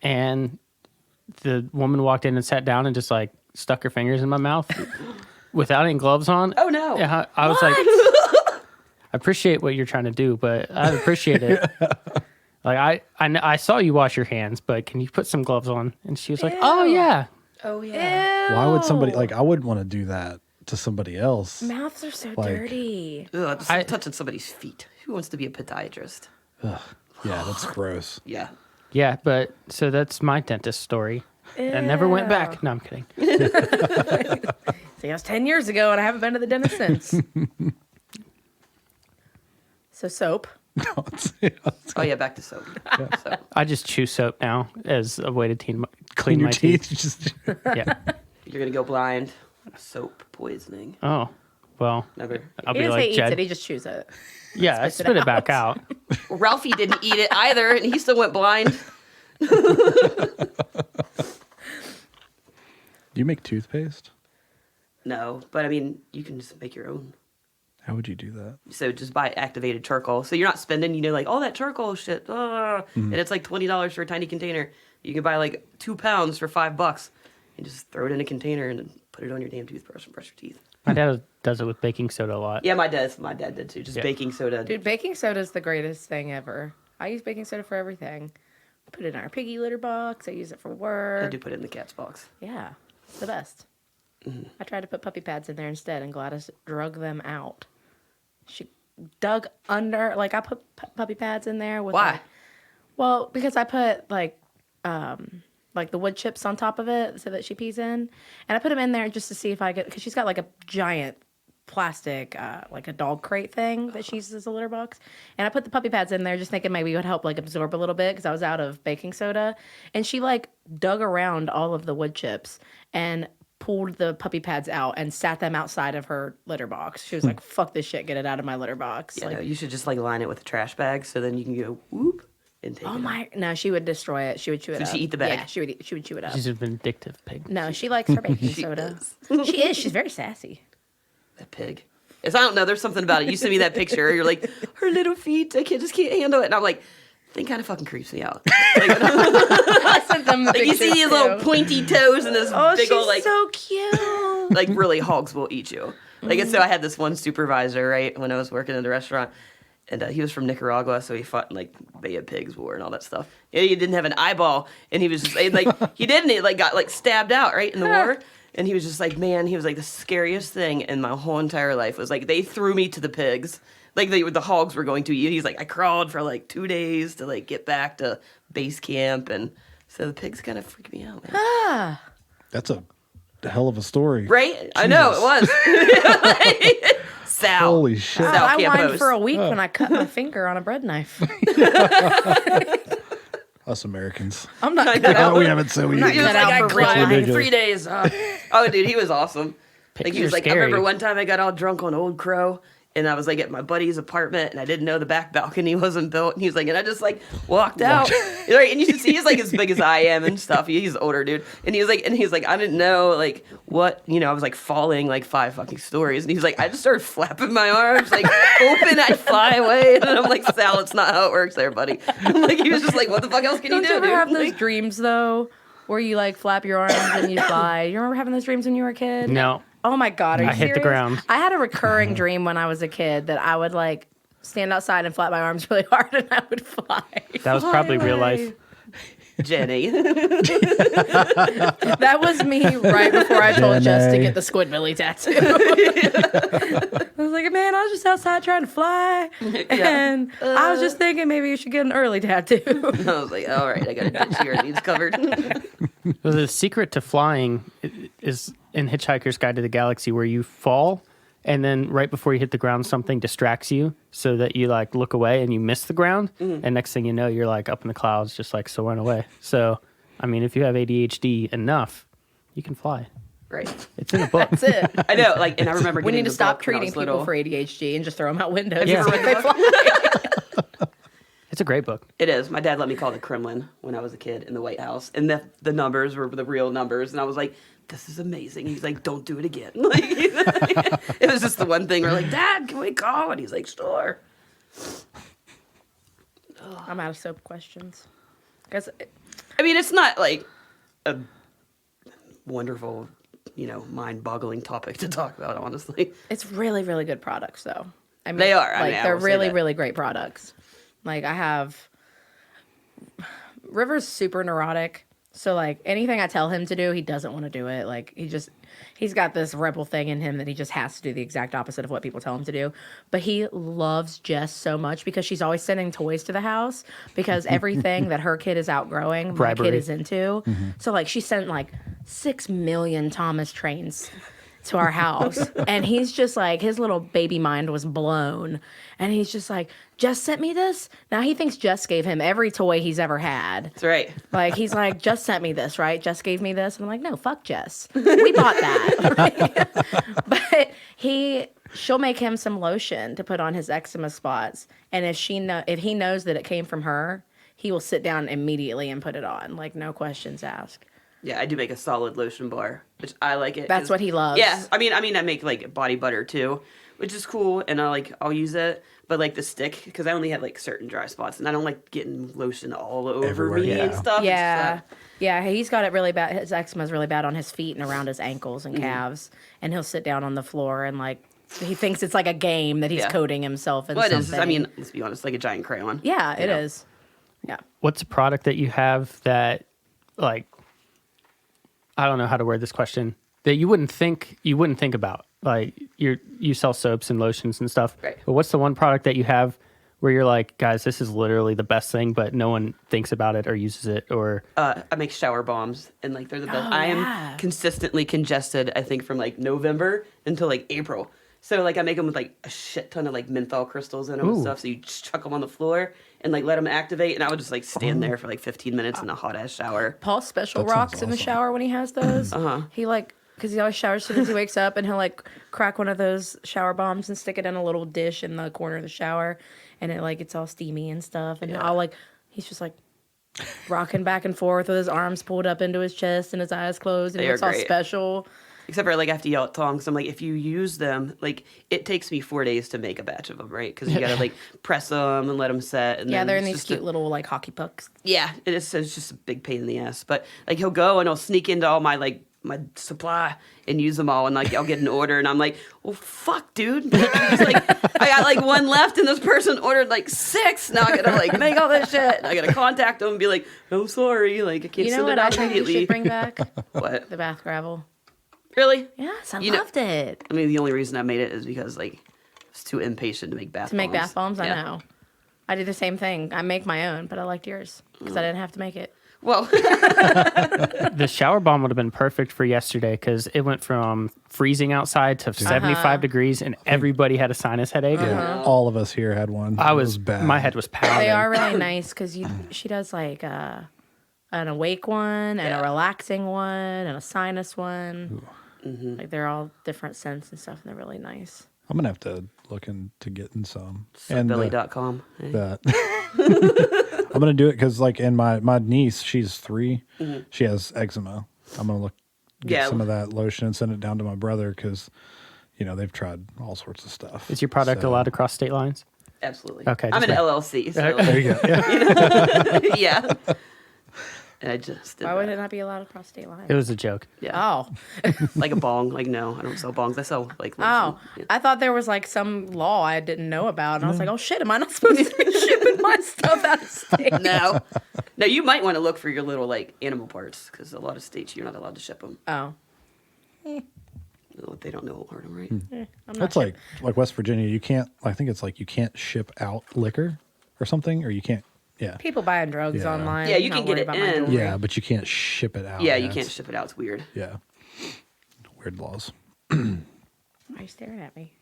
and the woman walked in and sat down and just like stuck her fingers in my mouth without any gloves on. Oh, no. Yeah, I was like, I appreciate what you're trying to do, but I appreciate it. Like I saw you wash your hands, but can you put some gloves on? And she was like, "Oh yeah." Oh, yeah. why would somebody like I wouldn't want to do that to somebody else? Mouths are so Like- dirty. Ugh, just touching somebody's feet. Who wants to be a podiatrist? Yeah, that's gross. Yeah. Yeah, but so that's my dentist story. I never went back. No, I'm kidding. See, that was 10 years ago, and I haven't been to the dentist since. So soap. Oh, yeah, back to soap. So, I just chew soap now as a way to clean Clean your my teeth. Just Yeah. you're going to go blind. Soap poisoning. Oh, well, Never. I'll He be doesn't like say eats Jed. it, he just chews it. Yeah, I spits it spit it back out. Ralphie didn't eat it either, and he still went blind. do you make toothpaste? No, but I mean, you can just make your own. How would you do that? So just buy activated charcoal. So you're not spending, like all that charcoal shit. And it's like $20 for a tiny container. You can buy like 2 pounds for $5 and just throw it in a container and then put it on your damn toothbrush and brush your teeth. My dad does it with baking soda a lot. Yeah, my dad did too. Just Yeah. baking soda. Dude, baking soda is the greatest thing ever. I use baking soda for everything. I put it in our piggy litter box. I use it for I work. do put it in the cat's box. Yeah, it's the best. I tried to put puppy pads in there instead, and Gladys drug them out. She dug under, like I put puppy pads in there with. Why? like- well, because I put like the wood chips on top of it so that she pees in, and I put them in there just to see if I get, because she's got like a giant plastic like a dog crate thing that she uses as a litter box, and I put the puppy pads in there just thinking maybe it would help like absorb a little bit because I was out of baking soda, and she like dug around all of the wood chips and pulled the puppy pads out and sat them outside of her litter box. She was like, fuck this shit, get it out of my litter box. Yeah, like, no, you should just like line it with a trash bag so then you can go whoop and take oh it. my, no, she would destroy it. She would chew it So up. she eat the bag? Yeah, she would chew it up. She's a vindictive pig. No, she likes her baking soda. She is. She's very sassy. That pig. I don't know. There's something about it. You send me that picture. You're like, her little feet. I just can't handle it. And I'm like, thing kind of fucking creeps me out. Like, I sent them the like you see pictures, these too. little pointy toes and this Oh, big she's old like so cute. like really hogs will eat you. Like and so I had this one supervisor right when I was working in the restaurant, and he was from Nicaragua, so he fought in like Bay of Pigs War and all that stuff. And he didn't have an eyeball, and he was just like he didn't. He like got like stabbed out right in the war. And he was just like, man, he was like the scariest thing in my whole entire life was like they threw me to the pigs. Like the hogs were going to eat. He's like, I crawled for like 2 days to like get back to base camp, and so the pigs kind of freaked me out, man. That's a hell of a story. Right? I know it was. Sal. Holy shit. God, Sal I whined Campos. for a week when I cut my finger on a bread knife. Us Americans. I'm not cut Oh, out. we haven't said we not He was cut like, out I for cried real in life. 3 days. Oh, dude, he was awesome. Like Pigs he was are like, I scary. remember one time I got all drunk on Old Crow, And I was like at my buddy's apartment, and I didn't know the back balcony wasn't built. And he was like, and I just like walked out, right? And you should see he's like as big as I am and stuff. He's an older dude, and he's like, I didn't know like what, I was like falling like 5 fucking stories, and he's like, I just started flapping my arms like open, I'd fly away, and I'm like, Sal, it's not how it works, there, buddy. I'm like, he was just like, what the fuck else can Don't you you do? ever Dude? have those Like, dreams though, where you like flap your arms and you fly? You remember having those dreams when you were a kid? No. Oh my God, are you I hit the serious? ground. I had a recurring dream when I was a kid that I would like stand outside and flap my arms really hard and I would fly. That was probably real life. Jenny. That was me right before I told Jess to Jenny. get the Squidbilly tattoo. I was like, man, I was just outside trying to fly. And I was just thinking maybe you should get an early tattoo. I was like, all right, I got a ditch here, needs covered. So the secret to flying is in Hitchhiker's Guide to the Galaxy, where you fall and then right before you hit the ground, something distracts you so that you like look away and you miss the ground. And next thing you know, you're like up in the clouds, just like soaring away. So, I mean, if you have ADHD enough, you can fly. Right. It's in a book. That's it. I know, like, and I remember We getting need to the stop book when I treating was people little. for ADHD and just throw them out windows. Yeah. So they fly. It's a great book. It is. My dad let me call the Kremlin when I was a kid in the White House, and the numbers were the real numbers, and I was like, "This is amazing." He's like, "Don't do it again." Like, it was just the one thing. We're like, "Dad, can we call?" And he's like, "Sure." I'm out of soap questions. Because I mean, it's not like a wonderful, mind-boggling topic to talk about. Honestly, it's really, really good products, though. I mean, They are. I Like, mean, I they're will say really, that. really great products. Like, I have... River's super neurotic. So, like, anything I tell him to do, he doesn't want to do it. Like, he's got this rebel thing in him that he just has to do the exact opposite of what people tell him to do. But he loves Jess so much because she's always sending toys to the house because everything that her kid is outgrowing, my Bribery. kid is into. So, like, she sent, like, 6 million Thomas trains to our house. And he's just like, his little baby mind was blown. And he's just like, Jess sent me this? Now he thinks Jess gave him every toy he's ever had. that's right. Like, he's like, Jess sent me this, right? Jess gave me this. And I'm like, no, fuck Jess. We bought that. But she'll make him some lotion to put on his eczema spots. And if he knows that it came from her, he will sit down immediately and put it on. Like, no questions asked. Yeah, I do make a solid lotion bar, which I like it. That's 'cause- what he loves. Yeah, I mean, I make like body butter too, which is cool, and I'll use it. But like the stick, because I only have like certain dry spots, and I don't like getting lotion all over Everywhere, me and yeah. stuff. Yeah. Yeah, he's got it really bad. His eczema is really bad on his feet and around his ankles and calves. And he'll sit down on the floor and like he thinks it's like a game that he's Yeah. coating himself in Well, it something. is. I mean, let's be honest, like a giant crayon. yeah, it you know? is. Yeah. What's a product that you have that, like, I don't know how to word this question, that you wouldn't think about? Like, you sell soaps and lotions and stuff. Right. But what's the one product that you have where you're like, guys, this is literally the best thing, but no one thinks about it or uses it? Or I make shower bombs, and like they're the best. Oh, I am yeah. consistently congested. I think from like November until like April. So like I make them with like a shit ton of like menthol crystals in them and Ooh. stuff. So you just chuck them on the floor and like let them activate, and I would just like stand there for like 15 minutes in a hot ass shower. Paul special That sounds rocks in the awesome. shower when he has those. He like, because he always showers as soon as he wakes up, and he'll like crack one of those shower bombs and stick it in a little dish in the corner of the shower, and it like it's all steamy and stuff. And I'll like, he's just like rocking back and forth with his arms pulled up into his chest and his eyes closed, and They are it's all great. special. Except for like I have to yell at Tongs. I'm like, if you use them, like it takes me 4 days to make a batch of them, right? Because you gotta like press them and let them set. And Yeah, then they're in it's these just cute little like hockey pucks. Yeah, it is. It's just a big pain in the ass. But like he'll go and he'll sneak into all my supply and use them all, and like I'll get an order, and I'm like, well, fuck, dude. It's like I got like one left, and this person ordered like 6. Now I gotta like make all this shit. I gotta contact them and be like, oh, sorry, like I can't You know send what it I out think you immediately. should bring back? What? The bath gravel. Really? Yes, I You know- loved it. I mean, the only reason I made it is because like I was too impatient to make bath To make bath bombs, I Yeah. know. I do the same thing. I make my own, but I liked yours because I didn't have to make it. Well, the shower bomb would have been perfect for yesterday because it went from freezing outside to 75 degrees, and everybody had a sinus headache. All of us here had one. I It was bad. my head was pounding. They are really nice because she does like an awake one and Yeah. a relaxing one and a sinus one. Like they're all different scents and stuff, and they're really nice. I'm gonna have to look into getting some. And Sudbilly.com. that I'm gonna do it because like, and my niece, she's 3, she has eczema. I'm gonna get some of that lotion and send it down to my brother because, you know, they've tried all sorts of stuff. Is your product allowed to cross state lines? Absolutely. Okay, I'm an just LLC, so There you go. Yeah. yeah. And I just did Why would that. it not be allowed across state lines? It was a joke. Yeah. Oh, Like a bong. Like, no, I don't sell bongs. I sell like oh! lotion. Yeah. I thought there was like some law I didn't know about, and I was like, "Oh shit, am I not supposed to be shipping my stuff out of state?" No. No, you might want to look for your little like animal parts because a lot of states you're not allowed to ship them. Oh, They don't know will hurt them, right? I'm not That's like West Virginia. You can't. I think it's like you can't ship out liquor or something, or you can't. Yeah. people buying drugs Yeah. online. Yeah, you not can get worried it about my in. jewelry. Yeah, but you can't ship it out. Yeah, you can't it's- ship it out. It's weird. Yeah. Weird laws. Why are you staring at me?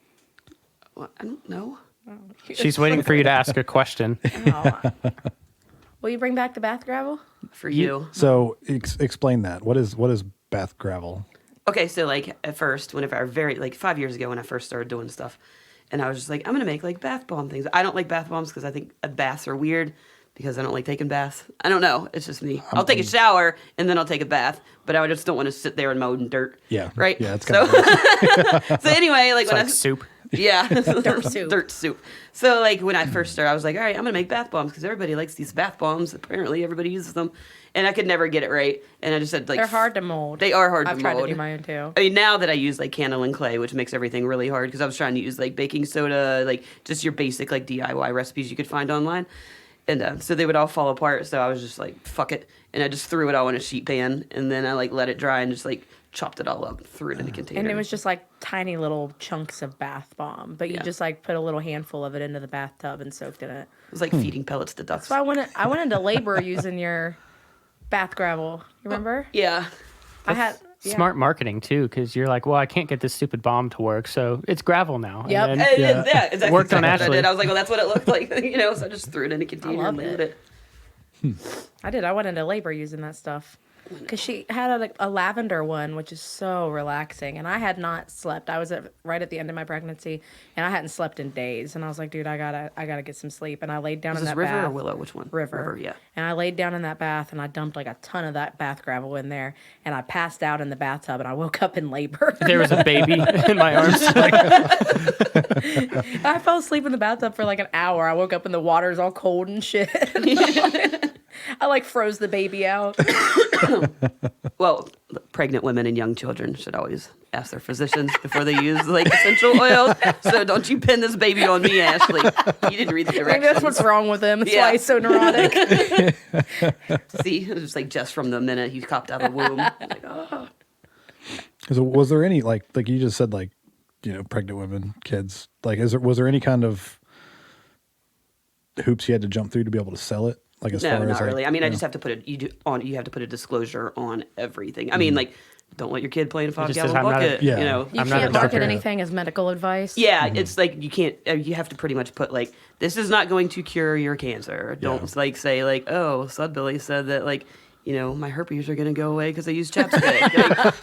Well, I don't know. She's waiting for you to ask a question. Oh. Will you bring back the bath gravel? For you. So explain that. What is bath gravel? Okay, so like at first, whenever like 5 years ago when I first started doing stuff, and I was just like, I'm gonna make like bath bomb things. I don't like bath bombs because I think baths are weird because I don't like taking baths. I don't know. It's just me. I'll take a shower and then I'll take a bath, but I just don't want to sit there and mow in dirt. Yeah. Right. Yeah. It's so. kind of So anyway, like It's when like soup. Yeah. Dirt soup. Dirt soup. So like when I first started, I was like, all right, I'm gonna make bath bombs because everybody likes these bath bombs. Apparently everybody uses them. And I could never get it right. And I just said like They're hard to mold. They are hard I've to tried mold. to do mine too. I mean, now that I use like cannel and clay, which makes everything really hard because I was trying to use like baking soda, like just your basic like DIY recipes you could find online. And so they would all fall apart. So I was just like, fuck it. And I just threw it all in a sheet pan. And then I like let it dry and just like chopped it all up, threw it in a container. And it was just like tiny little chunks of bath bomb, but you Yeah. just like put a little handful of it into the bathtub and soaked in it. It was like feeding pellets to ducks. So I went into labor using your bath gravel. You remember? Yeah. I had yeah. Smart marketing too, because you're like, well, I can't get this stupid bomb to work, so it's gravel now. And Yep. then- And Yeah. yeah, exactly. Worked on exactly what Ashley. I did. I was like, well, that's what it looked like, So I just threw it in a container love and labeled it. it. I did. I went into labor using that stuff. Because she had a lavender one, which is so relaxing. And I had not slept. I was right at the end of my pregnancy, and I hadn't slept in days. And I was like, dude, I gotta get some sleep. And I laid down Was in this that River bath. or Willow? Which one? River. Yeah. And I laid down in that bath, and I dumped like a ton of that bath gravel in there. And I passed out in the bathtub, and I woke up in labor. there was a baby in my arms. Like, I fell asleep in the bathtub for like an hour. I woke up and the water's all cold and shit. I like froze the baby out. Well, pregnant women and young children should always ask their physicians before they use like essential oils. So don't you pin this baby on me, Ashley. You didn't read the Maybe directions. that's what's wrong with him. That's Yeah. why he's so neurotic. See, it was just like just from the minute he popped out of the womb. Like, oh. Was there any like you just said like, you know, pregnant women, kids, like was there any kind of hoops you had to jump through to be able to sell it? Like as No, far as not like, really. I mean, I you just know? have to put it. You have to put a disclosure on everything. I mean, like, don't let your kid play in a just says, 5-gallon "I'm not a-" bucket. Yeah. You know. You I'm not can't a market doctor. anything as medical advice. Yeah, it's like you can't. You have to pretty much put like, this is not going to cure your cancer. Don't like say like, oh, Sudbilly said that like, you know, my herpes are gonna go away because I use chapstick. Like,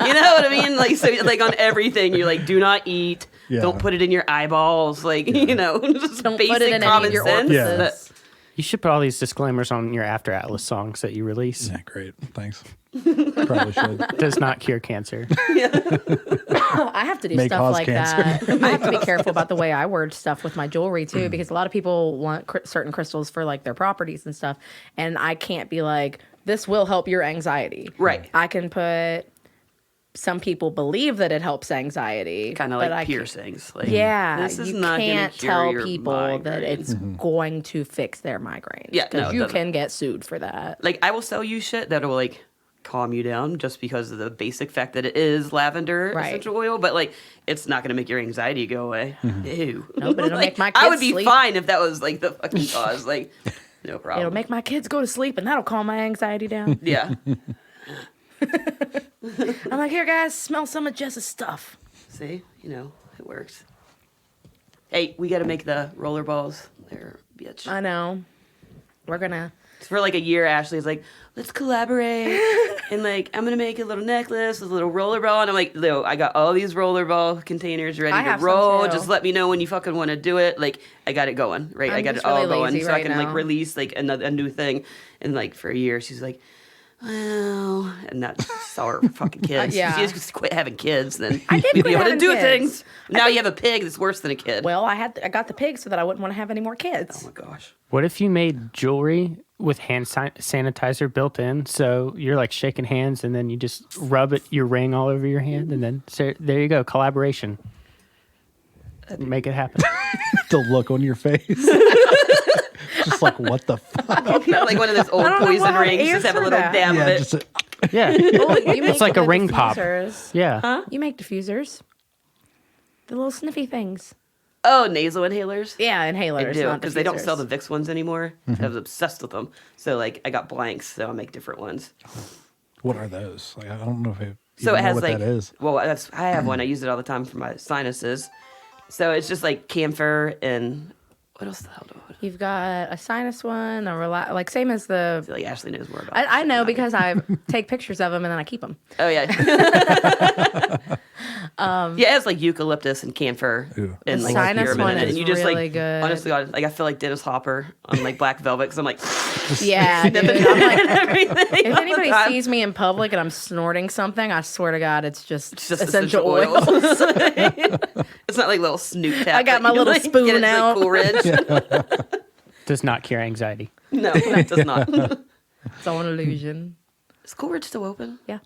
you know what I mean? Like, so like on everything, you're like, do not eat. Yeah. Don't put it in your eyeballs. Like, you know, just Don't basic put it in any common of your sense. Yeah. orifices. you should put all these disclaimers on your After Atlas songs that you release. Yeah, great. Thanks. Probably should. Does not cure cancer. I have to do May stuff cause like cancer. that. I have to be careful about the way I word stuff with my jewelry too, because a lot of people want certain crystals for like their properties and stuff, and I can't be like, this will help your anxiety. Right. I can put. Some people believe that it helps anxiety, Kind of but like I can't- piercings. Like, Yeah, this is you not can't gonna cure tell your people that migraine. it's going to fix their migraines. Yeah, no, it you doesn't. can get sued for that. Like, I will sell you shit that will like calm you down just because of the basic fact that it is lavender Right. essential oil, but like it's not going to make your anxiety go away. Ew. No, but it'll Like, make my I would kids be sleep. fine if that was like the fucking cause. Like, no problem. It'll make my kids go to sleep, and that'll calm my anxiety down. Yeah. I'm like, here, guys, smell some of Jess's stuff. See, you know, it works. Hey, we got to make the roller balls. There, bitch. I know. We're gonna. For like a year, Ashley's like, let's collaborate. And like, I'm gonna make a little necklace with a little roller ball. And I'm like, Leo, I got all these roller ball containers ready I to have some roll. too. Just let me know when you fucking want to do it. Like, I got it going, right? I I'm got just it all really going, lazy so I right can like now. release like a new thing. And like for a year, she's like, well, and that's our fucking kids. Yeah. If you just quit having kids, then I did we'd be quit able to having do kids. things. Now you have a pig that's worse than a kid. Well, I got the pig so that I wouldn't want to have any more kids. Oh my gosh. What if you made jewelry with hand sanitizer built in? So you're like shaking hands and then you just rub your ring all over your hand. And then so there you go. Collaboration. Make it happen. The look on your face. Just like, what the fuck? Like one of those old I don't know poison how to rings. Just have a answer little that. dab of Yeah, it. just Yeah. Oh, you make It's like a the ring pop. diffusers. Yeah. You make diffusers. The little sniffy things. Oh, nasal inhalers. Yeah, inhalers. I do, not because they don't sell diffusers. the Vicks ones anymore. I was obsessed with them. So like I got blanks, so I make different ones. what are those? Like, I don't know if it. So even it know has what like that is. well, I have one. I use it all the time for my sinuses. So it's just like camphor and what else the hell do I You've got a sinus one, like same as the. feel like Ashley knows more about? I shit know than do. because I take pictures of them and then I keep them. Oh yeah. Yeah, it has like eucalyptus and camphor Ooh. and The like sinus spearmint one in it. is And you just really like good. honestly, like I feel like Dennis Hopper on like Black Velvet because I'm like Yeah, dude. sniffing I'm like, everything. if all the anybody time. sees me in public and I'm snorting something, I swear to God, it's just It's just essential oils. It's not like little snoop tap. I got that my you, little like, spoon get at, out. Like, Cool Ridge. Does not cure anxiety. No, it does not. It's all an illusion. Is Cool Ridge still open? Yeah.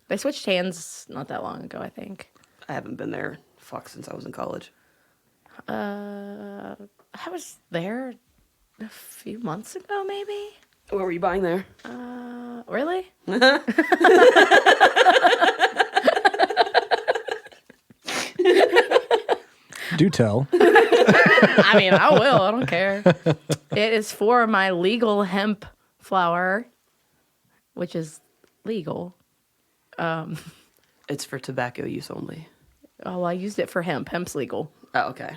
They switched hands not that long ago, I think. I haven't been there since I was in college. I was there a few months ago, maybe. What were you buying there? Really? Do tell. I mean, I will. I don't care. It is for my legal hemp flower, which is legal. It's for tobacco use only. Oh, well, I used it for hemp. Hemp's legal. Oh, okay.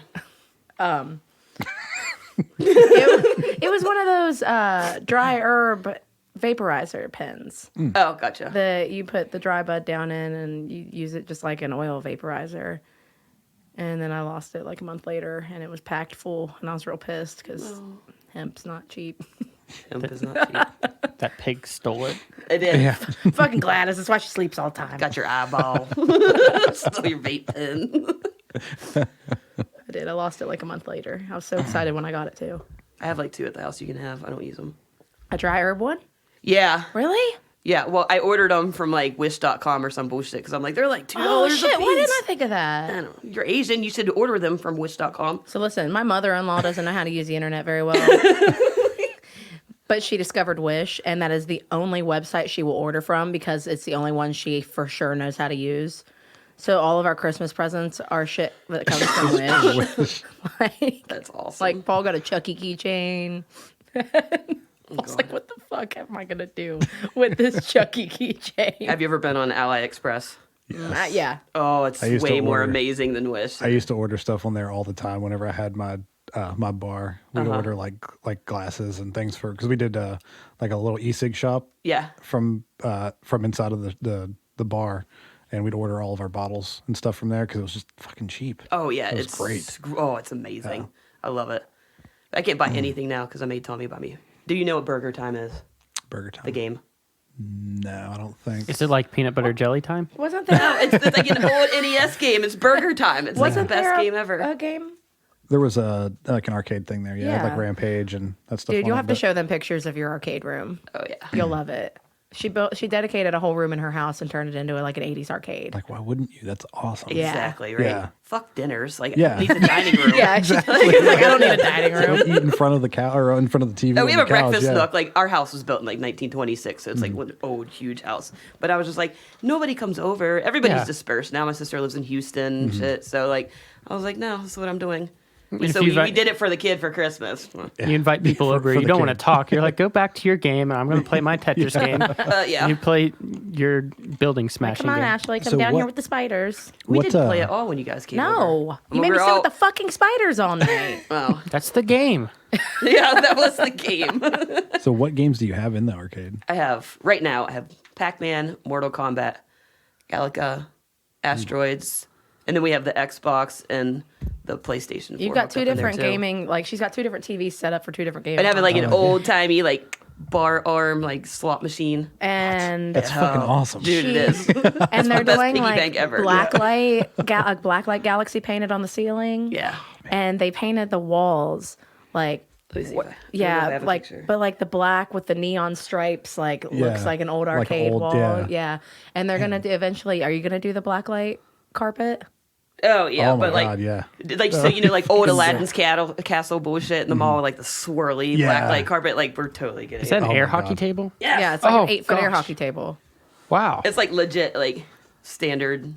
It was one of those dry herb vaporizer pens Oh, gotcha. that you put the dry bud down in and you use it just like an oil vaporizer. And then I lost it like a month later and it was packed full and I was real pissed because hemp's not cheap. Hemp is not cheap. That pig stole it. It did. Yeah. Fucking Gladys. That's why she sleeps all the time. Got your eyeball. Stole your vape pen. I did. I lost it like a month later. I was so excited when I got it too. I have like 2 at the house you can have. I don't use them. A dry herb one? Yeah. Really? Yeah. Well, I ordered them from like wish.com or some bullshit because I'm like, they're like $2 Oh a shit! piece. Why didn't I think of I that? don't know. You're Asian. You should order them from wish.com. So listen, my mother-in-law doesn't know how to use the internet very well. But she discovered Wish, and that is the only website she will order from because it's the only one she for sure knows how to use. So all of our Christmas presents are shit that comes from Wish. like, That's awesome. like Paul got a Chucky keychain. Paul's like, what the fuck am I gonna do with this Chucky keychain? Have you ever been on AliExpress? Yeah. Oh, it's I used to way more order- amazing than Wish. I used to order stuff on there all the time whenever I had my my bar. We'd order like glasses and things for because we did like a little e-cig shop Yeah. from inside of the bar, and we'd order all of our bottles and stuff from there because it was just fucking cheap. Oh yeah, was it's great. Oh, it's amazing. I love it. I can't buy anything now because I made Tommy buy me. Do you know what Burger Time is? Burger Time. The game. No, I don't think. Is it like peanut butter jelly time? Wasn't there? No, it's like an old NES game. It's Burger Time. It's like the Wasn't best there game ever. a game? There was like an arcade thing there. Yeah, Yeah. like Rampage and that stuff. Dude, on you'll it, have to but- show them pictures of your arcade room. Oh yeah. You'll love it. She dedicated a whole room in her house and turned it into like an 80s arcade. Like, why wouldn't you? That's awesome. Yeah. Exactly right. Yeah. Fuck dinners. Like Yeah. needs a dining room. Yeah, exactly. She's like, I don't need a dining room. Eat in front of the cow or in front of the TV. Oh, we on have a the couch, breakfast yeah. nook. Like our house was built in like 1926, so it's like one old huge house. But I was just like, nobody comes over. Everybody's Yeah. dispersed now. My sister lives in Houston and shit. So like, I was like, no, this is what I'm doing. If So you we invite- did it for the kid for Christmas. You invite people over. for You the don't want to kid. talk. You're like, go back to your game, and I'm going to play my Tetris game. Yeah. You play your building smashing Come on, game. Ashley. Come So down here what- with the spiders. We What, didn't play it all when you guys came over. No. You Well, made me we're sit all- with the fucking spiders all night. Well, That's the game. yeah, that was the game. So, what games do you have in the arcade? I have right now. I have Pac-Man, Mortal Kombat, Galaga, Asteroids, and then we have the Xbox and the PlayStation 4. You've got hooked two up in there, different too. gaming. Like she's got two different TVs set up for two different games. And having like an Oh, yeah. old-timey like bar arm like slot machine. and That's fucking awesome. Dude, it is. and they're best doing piggy like bank ever. blacklight galaxy painted on the ceiling. Yeah. And they painted the walls like Let me see if I yeah, have a like picture. but like the black with the neon stripes like looks Yeah. like an old Like arcade old- wall. yeah. Yeah. And they're gonna do eventually. Are you gonna do the blacklight carpet? Oh yeah, Oh my but like, God, yeah. like so like old Aladdin's castle bullshit in the mall, like the swirly Yeah. black light carpet. Like we're totally getting Is that it. an Oh air my hockey God. table? Yeah, it's like Oh, an 8-foot air gosh. hockey table. Wow. It's like legit, like standard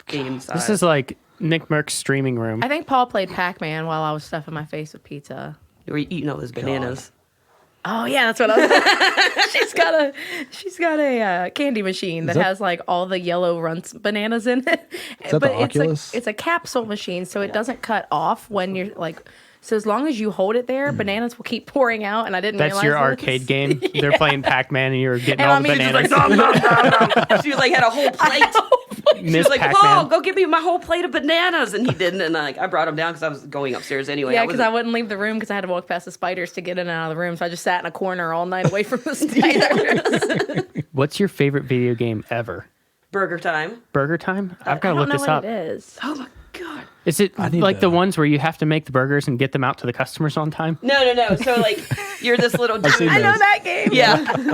game size. This is like Nick Merck's streaming room. I think Paul played Pac-Man while I was stuffing my face with pizza. We're eating all those bananas. Oh yeah, that's what I was. she's got a candy machine that, that- has like all the yellow runts bananas in it. Is that the it's Oculus? it's a capsule machine, so it doesn't cut off when you're like. So as long as you hold it there, bananas will keep pouring out. And I didn't That's realize your this. arcade game. They're playing Pac-Man and you're getting And all I the mean, just bananas. Nom, nom, nom, nom. She like had a whole plate. She Miss was like, Pac-Man. "Paul, go get me my whole plate of bananas," and he didn't. And like, I brought him down because I was going upstairs anyway. Yeah, because I wouldn't leave the room because I had to walk past the spiders to get in and out of the room. So I just sat in a corner all night away from the spiders. What's your favorite video game ever? Burger Time. Burger Time? I've I got to don't look know this what up. it is. Oh my god. Is it need like the to- ones where you have to make the burgers and get them out to the customers on time? No. So like, you're this little dude. seen I know those. that game. Yeah.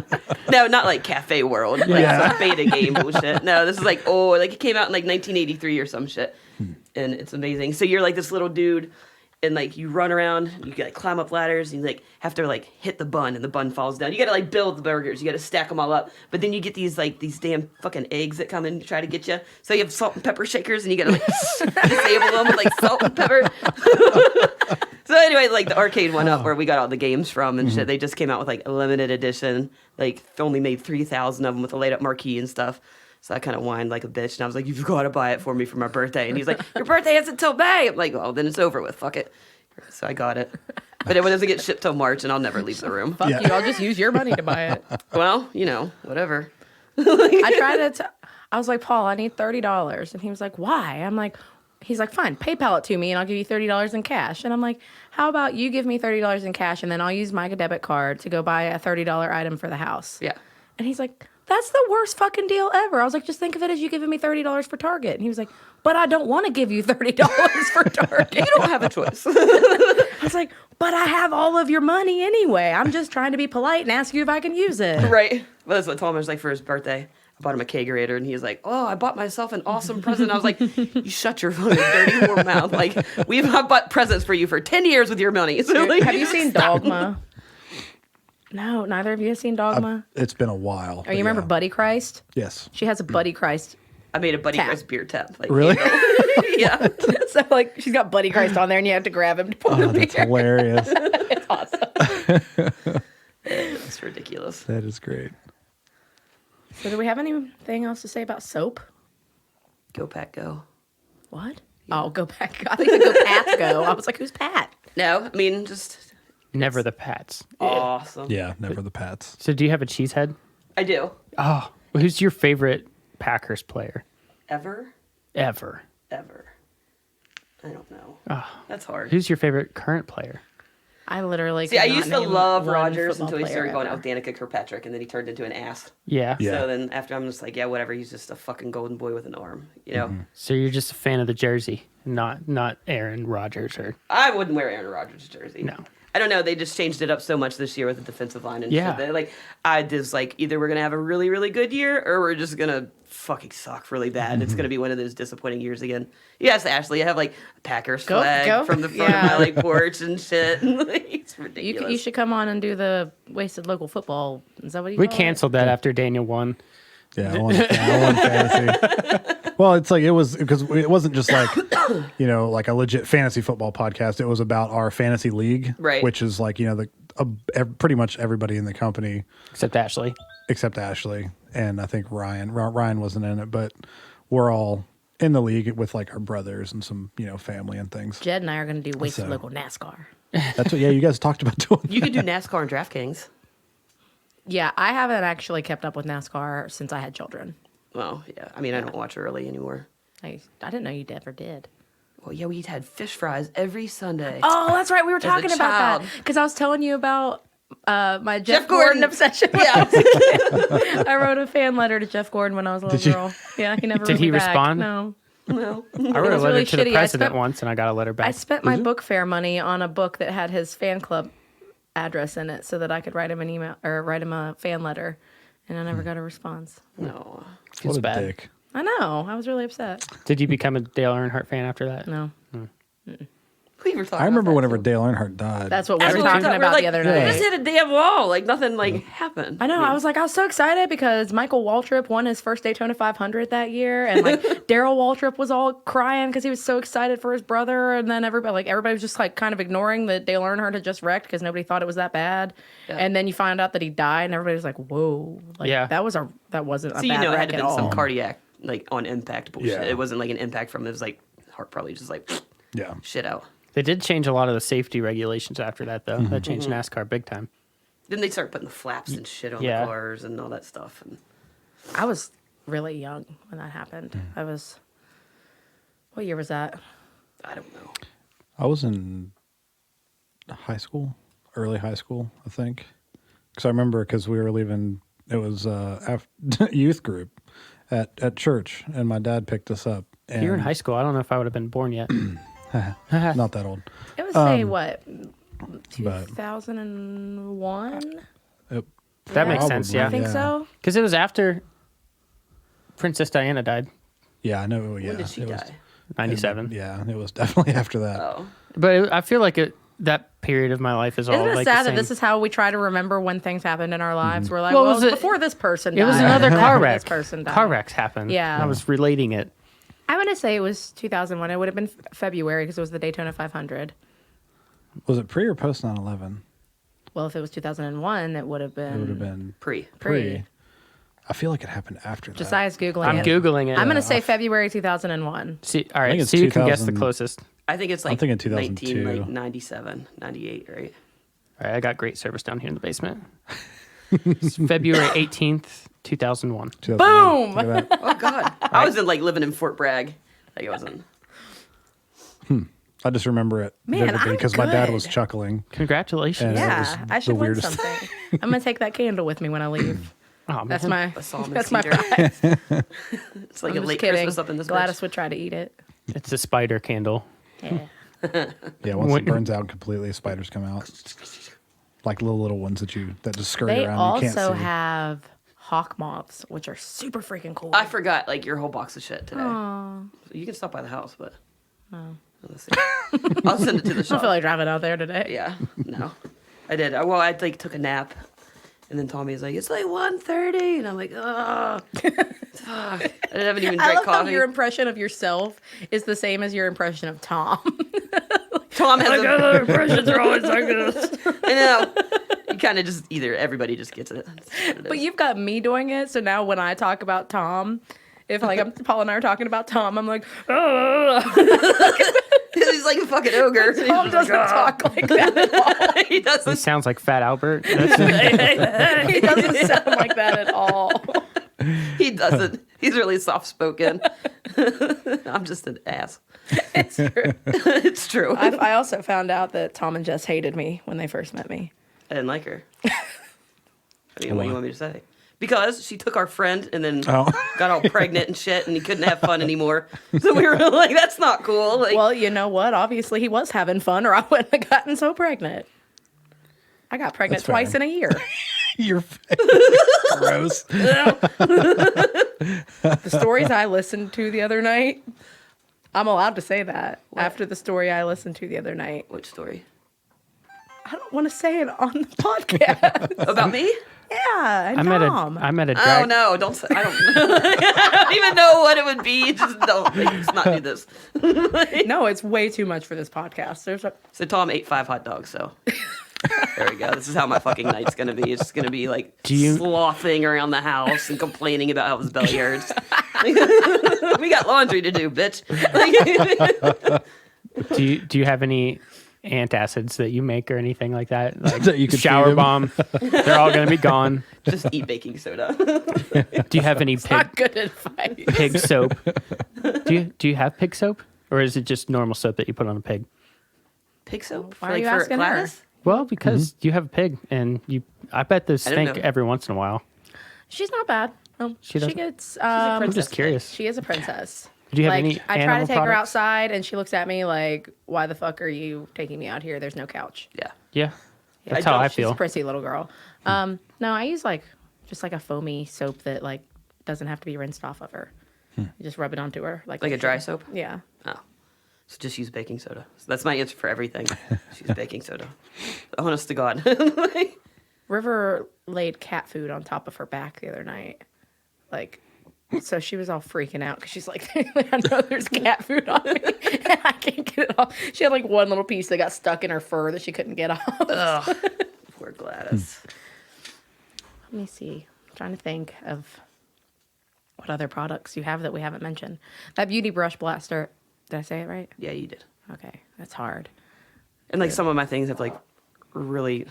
No, not like Cafe World. Like Yeah. some beta game bullshit. No, this is like, like it came out in like 1983 or some shit. And it's amazing. So you're like this little dude and like you run around, you gotta climb up ladders, and you like have to like hit the bun and the bun falls down. You gotta like build the burgers, you gotta stack them all up. But then you get these damn fucking eggs that come and try to get you. So you have salt and pepper shakers and you gotta like disable them with like salt and pepper. So anyway, like the arcade one up where we got all the games from and shit, they just came out with like a limited edition. Like only made 3,000 of them with a laid up marquee and stuff. So I kind of whined like a bitch, and I was like, "You've got to buy it for me for my birthday." And he's like, "Your birthday isn't till May." I'm like, "Well, then it's over with. Fuck it." So I got it, but it doesn't get shipped till March, and I'll never leave the room. Fuck Yeah. you. I'll just use your money to buy it. Well, whatever. I tried to. I was like, Paul, I need $30, and he was like, why? I'm like, he's like, fine, PayPal it to me, and I'll give you $30 in cash. And I'm like, how about you give me $30 in cash, and then I'll use my debit card to go buy a $30 item for the house. Yeah. And he's like, that's the worst fucking deal ever. I was like, just think of it as you giving me $30 for Target. And he was like, but I don't want to give you $30 for Target. You don't have a choice. I was like, but I have all of your money anyway. I'm just trying to be polite and ask you if I can use it. Right. Well, that's what Tom was like for his birthday. I bought him a kegerator, and he was like, "Oh, I bought myself an awesome present." I was like, "You shut your fucking dirty whore mouth! Like, I've bought presents for you for 10 years with your money." So, like, Have you seen Dogma? No, neither of you have seen Dogma. It's been a while. Oh, you remember Buddy Christ? Yes. She has a Buddy Christ. I made a Buddy Tap. Christ beer tap. Like, Really? yeah. So like she's got Buddy Christ on there, and you have to grab him to pour the That's beer. hilarious. It's awesome. It's ridiculous. That is great. So do we have anything else to say about soap? Go Pack Go. What? Oh, go back. I think go Pat go. I was like, who's Pat? No, I mean just Never the Pats. awesome. Yeah, never the Pats. So do you have a cheesehead? I do. Oh, who's your favorite Packers player Ever? ever? I don't know. That's hard. Who's your favorite current player? I literally. See, I could not used to name love one Rodgers football until he player started going ever. out with Danica Kirkpatrick, and then he turned into an ass. Yeah. Yeah. So then after, I'm just like, yeah, whatever. He's just a fucking golden boy with an arm, you know. So you're just a fan of the jersey, not Aaron Rodgers or I wouldn't wear Aaron Rodgers' jersey. No. I don't know. They just changed it up so much this year with the defensive line and Yeah. shit. They're like, I just like either we're gonna have a really, really good year or we're just gonna fucking suck really bad. And it's gonna be one of those disappointing years again. Yes, Ashley, I have like a Packers flag go. from the front of Yeah. my like porch and shit. It's You, ridiculous. you should come on and do the wasted local football. Is that what you we call canceled that after Daniel won. Yeah, I want fantasy. Well, it's like it was because it wasn't just like like a legit fantasy football podcast. It was about our fantasy league, Right. Which is like pretty much everybody in the company Except Ashley. except Ashley and I think Ryan. Ryan wasn't in it, but we're all in the league with like our brothers and some family and things. it? Jed and I are going to do wasted So- local NASCAR. That's what. Yeah, you guys talked about doing. You could do NASCAR and DraftKings. Yeah, I haven't actually kept up with NASCAR since I had children. Well, yeah. I mean, I don't watch early anymore. I didn't know you ever did. Well, yeah, we had fish fries every Sunday. Oh, that's right. We were a talking about child. that because I was telling you about my Jeff Gordon. Gordon obsession. When I was a kid. I wrote a fan letter to Jeff Gordon when I was a little girl. Yeah, he never Did wrote he me back. respond? No. No. I wrote a was letter really to the shitty. president once, and I got a letter back. I spent my book fair money on a book that had his fan club address in it so that I could write him an email or write him a fan letter, and I never got a response. No. What a bad. dick. I know. I was really upset. Did you become a Dale Earnhardt fan after that? No. We were talking I remember about that, whenever too. Dale Earnhardt died. That's what we That's were what talking we're about like, the other We night. just hit a damn wall. Like, nothing, like, happened. I know. I was so excited because Michael Waltrip won his first Daytona 500 that year, and like Daryl Waltrip was all crying because he was so excited for his brother, and then everybody was just like kind of ignoring that Dale Earnhardt had just wrecked because nobody thought it was that bad, and then you find out that he died, and everybody was like, "Whoa!" Like, Yeah. that wasn't a So, bad it had wreck to at been all. some cardiac, like, on impact bullshit. Yeah. It wasn't like an impact from, it was like, heart probably just like, Yeah. shit out. They did change a lot of the safety regulations after that, though. Mm-hmm. That changed NASCAR big time. Then they start putting the flaps and shit on Yeah. the cars and all that stuff. And I was really young when that happened. I was. What year was that? I don't know. I was in high school, early high school, I think. Because I remember we were leaving, it was youth group at church, and my dad picked us up. And You were in high school. I don't know if I would have been born yet. Not that old. It was say what, but- 2001? That makes sense, Probably, yeah. I think so. Because it was after Princess Diana died, Yeah, I know. Yeah, When did she it was- die? 97. Yeah, it was definitely after that. Oh. But I feel like that period of my life is all Isn't it like sad the that same. this is how we try to remember when things happened in our lives? We're like, Well, well, was it was it- before this person died. It was another car After wreck. This person died. Car wrecks happened. Yeah. I was relating it. I want to say it was 2001. It would have been February because it was the Daytona 500. Was it pre or post 9/11? Well, if it was 2001, it would have been. It would have been Pre. pre. I feel like it happened after that. Josiah's Googling I'm it. Googling it. I'm going to say February 2001. See, all think right, it's so you can guess the 2000. closest. I think it's like I'm thinking 2002. 1997, 98, right? All right, I got great service down here in the basement. It's February 18th, 2001. 2001. Boom! Look at that. Oh, God. I was in, like, living in Fort Bragg. Like, it wasn't. I just remember it Man, vividly I'm because my dad was good. chuckling. Congratulations. Yeah. Yeah, was I should the win weirdest something. I'm going to take that candle with me when I leave. Oh, man. That's my. A salmon That's my cedar. prize. It's like I'm a just late kidding. Christmas up in this Gladys bitch. would try to eat it. It's a spider candle. Yeah. Yeah, once When- it burns out completely, spiders come out. Like little ones that just scurry They around. You can't also see. have hawk moths, which are super freaking cool. I forgot, like, your whole box of shit today. So you can stop by the house, but... Let's see. I'll send it to the I don't shop. feel like driving out there today. Yeah, no. I did. Well, I, like, took a nap. And then Tommy was like, it's like 1:30. And I'm like, ugh. Fuck. I haven't even I drank love how coffee. your impression of yourself is the same as your impression of Tom. Tom has a... impressions are always like this. I know. You kind of just everybody just gets it. That's what it But is. you've got me doing it, so now when I talk about Tom, if like Paul and I are talking about Tom, I'm like, He's like a fucking ogre. Tom doesn't talk like that at all. He He doesn't. sounds like Fat Albert. That's He doesn't sound like that at all. He doesn't. He's really soft spoken. I'm just an ass. It's true. It's true. I also found out that Tom and Jess hated me when they first met me. I didn't like her. I mean, what do you want me to say? Because she took our friend and then got all pregnant and shit, and he couldn't have fun anymore. So we were like, "That's not cool." Like, Well, you know what? Obviously, he was having fun, or I wouldn't have gotten so pregnant. I got pregnant That's fair. twice in a year. Your face. Gross. The stories I listened to the other night, I'm allowed to say that after the story I listened to the other night. which story I don't want to say it on the podcast. about me? Yeah, and I Tom. met a Oh drag. no! Don't say. I don't. I don't even know what it would be. Just don't. Let's not do this. No, it's way too much for this podcast. So Tom ate 5 hot dogs. So there we go. This is how my fucking night's gonna be. It's just gonna be like slothing around the house and complaining about how his belly hurts. We got laundry to do, bitch. Do you have any antacids that you make or anything like that. Like That you could shower feed 'em? bomb. They're all going to be gone. Just eat baking soda. Do you have any Not good advice. pig soap? Do you have pig soap? Or is it just normal soap that you put on a pig? Pig soap? Why are you asking her? Gladys? Well, because you have a pig and I bet those I didn't stink know. every once in a while. She's not bad. She She doesn't- gets. I'm princess just curious. She is a princess. Do you have like, any I try to animal take her products? outside, and she looks at me like, "Why the fuck are you taking me out here? There's no couch." Yeah. Yeah. That's I how don't- I She's feel. a prissy little girl. No, I use just like a foamy soap that like doesn't have to be rinsed off of her. You just rub it onto her Like a dry soap? Yeah. Oh. So just use baking soda. So that's my answer for everything. Just use baking soda. Honest to God. River laid cat food on top of her back the other night. So she was all freaking out because she's like, I know there's cat food on me and I can't get it off. She had like one little piece that got stuck in her fur that she couldn't get off. Ugh. Poor Gladys. Let me see. I'm trying to think of what other products you have that we haven't mentioned. That beauty brush blaster. Did I say it right? Yeah, you did. Okay. That's hard. And like some of my things have like really,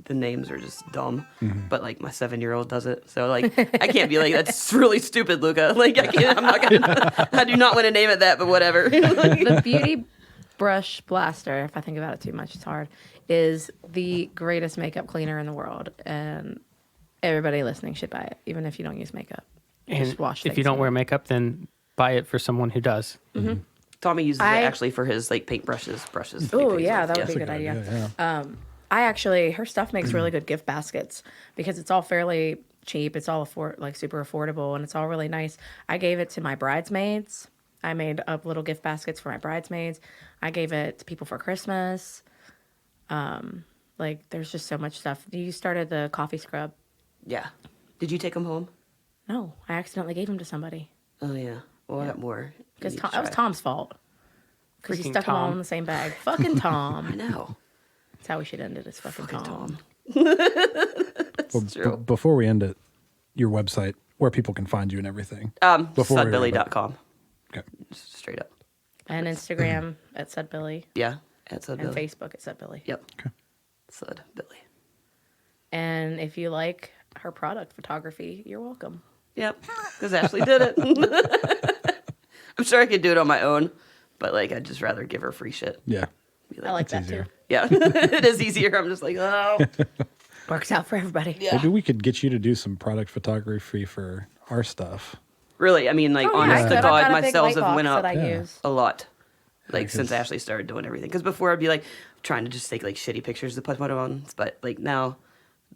the names are just dumb. But like my 7-year-old does it, so like I can't be like that's really stupid, Luca. Like I can't. I'm not gonna. I do not want to name it that, but whatever. The beauty brush blaster, if I think about it too much, it's hard, is the greatest makeup cleaner in the world. And everybody listening should buy it, even if you don't use makeup. And Just wash if you things don't in wear it. makeup, then buy it for someone who does. Tommy uses I- it actually for his like paint brushes. Oh, like, yeah, that things would be a like- good idea. Yeah. I actually, her stuff makes really good gift baskets because it's all fairly cheap. It's all super affordable, and it's all really nice. I gave it to my bridesmaids. I made up little gift baskets for my bridesmaids. I gave it to people for Christmas. There's just so much stuff. You started the coffee scrub. Yeah. Did you take them home? No, I accidentally gave them to somebody Oh yeah. Well, I got more. because You need to that was try. Tom's fault. Because he Freaking stuck them all Tom. in the same bag. Fucking I Tom. know. That's how we should end it. It's fucking Tom. Well, true. before we end it, your website, where people can find you and everything. Before we wrap up. Sudbilly.com. Okay. Just straight up. And Instagram at Sudbilly. Yeah. At And Sudbilly. Facebook at Sudbilly. Yep. Okay. Sudbilly. And if you like her product photography, you're welcome. Yep. Because Ashley did it. I'm sure I could do it on my own, but like I'd just rather give her free shit. Yeah. Be I like that easier. too. Yeah. It is easier. I'm just like, oh. Works out for everybody. Yeah. Maybe we could get you to do some product photography for our stuff. Really, I mean, like, Oh, yeah, honest I to could. I've God, got a my big sales light have went box up that I Yeah. use. a lot. Like, Yeah, since 'cause- Ashley started doing everything. Because before I'd be like trying to just take like shitty pictures to put on, but like now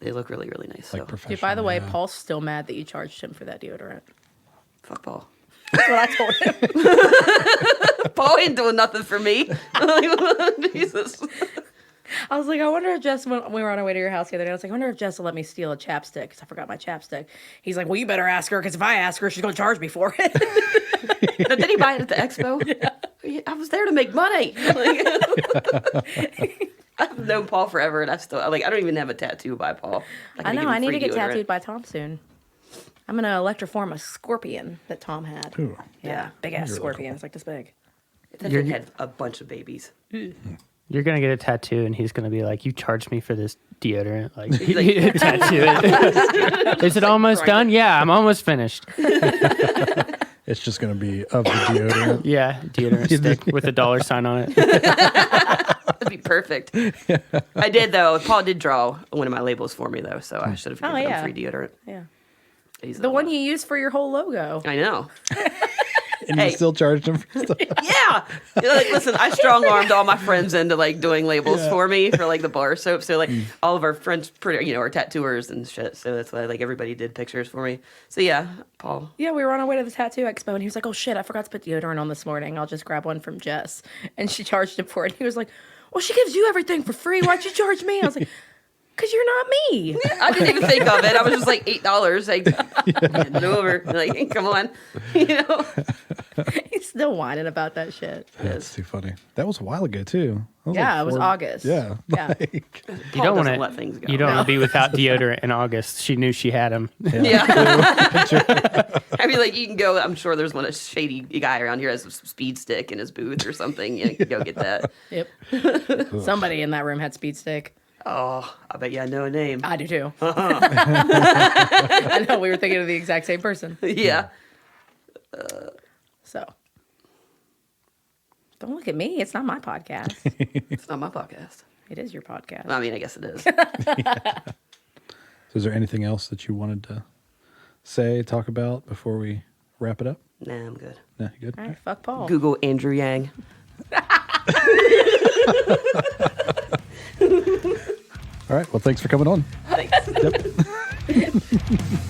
they look really, really nice. Like So professional. Dude, by the way, yeah. Paul's still mad that you charged him for that deodorant. fuck Paul. That's what I told him. Paul ain't doing nothing for me. Jesus. I was like, I wonder if Jess, when we were on our way to your house the other day, I was like, I wonder if Jess will let me steal a chapstick because I forgot my chapstick. He's like, well, you better ask her because if I ask her, she's going to charge me for it. Now, did he buy it at the expo? Yeah. I was there to make money. Like, I've known Paul forever, and I still like. I don't even have a tattoo by Paul. I know. I need to get tattooed. tattooed by Tom soon. I'm going to electroform a scorpion that Tom had. Ooh. Yeah, big ass Really scorpion. It's like this big. That thing had a bunch of babies. You're going to get a tattoo, and he's going to be like, you charged me for this deodorant. Like, like- tattoo it. Is it almost done? Yeah, I'm almost finished. It's just going to be of the deodorant. Yeah, deodorant stick with a dollar sign on it. That'd be perfect. I did though. Paul did draw one of my labels for me though, so I should have given yeah. him free deodorant. Yeah. He's The one you use for your whole logo. I know. And Hey. you still charged him for stuff. Yeah. Like, listen, I strong armed all my friends into like doing labels for me for like the bar soap. So like all of our friends, pretty are tattooers and shit. So that's why like everybody did pictures for me. So yeah, Paul. Yeah, we were on our way to the tattoo expo, and he was like, oh shit, I forgot to put deodorant on this morning. I'll just grab one from Jess. And she charged him for it. He was like, well, she gives you everything for free. Why'd you charge me? I was like, because you're not me. I didn't even think of it. I was just like $8. Like hand it over. Like, come on. He's still whining about that shit. That's too funny. That was a while ago too. That Yeah, like it was August. Yeah. Yeah. Like, You Paul don't want doesn't to let things go. You don't No. want to be without deodorant in August. She knew she had him. Yeah. I'd be like you can go. I'm sure there's a shady guy around here has a speed stick in his booth or something. You can go get that. Yep. Somebody in that room had speed stick. Oh, I bet you I know a name. I do too. I know we were thinking of the exact same person. Yeah. So don't look at me. It's not my podcast. It's not my podcast. It is your podcast. I mean, I guess it is. So is there anything else that you wanted to say, talk about before we wrap it up? Nah, I'm good. No, you good? All right, fuck Paul. Google Andrew Yang. All right. Well, thanks for coming on. Thanks. Yep.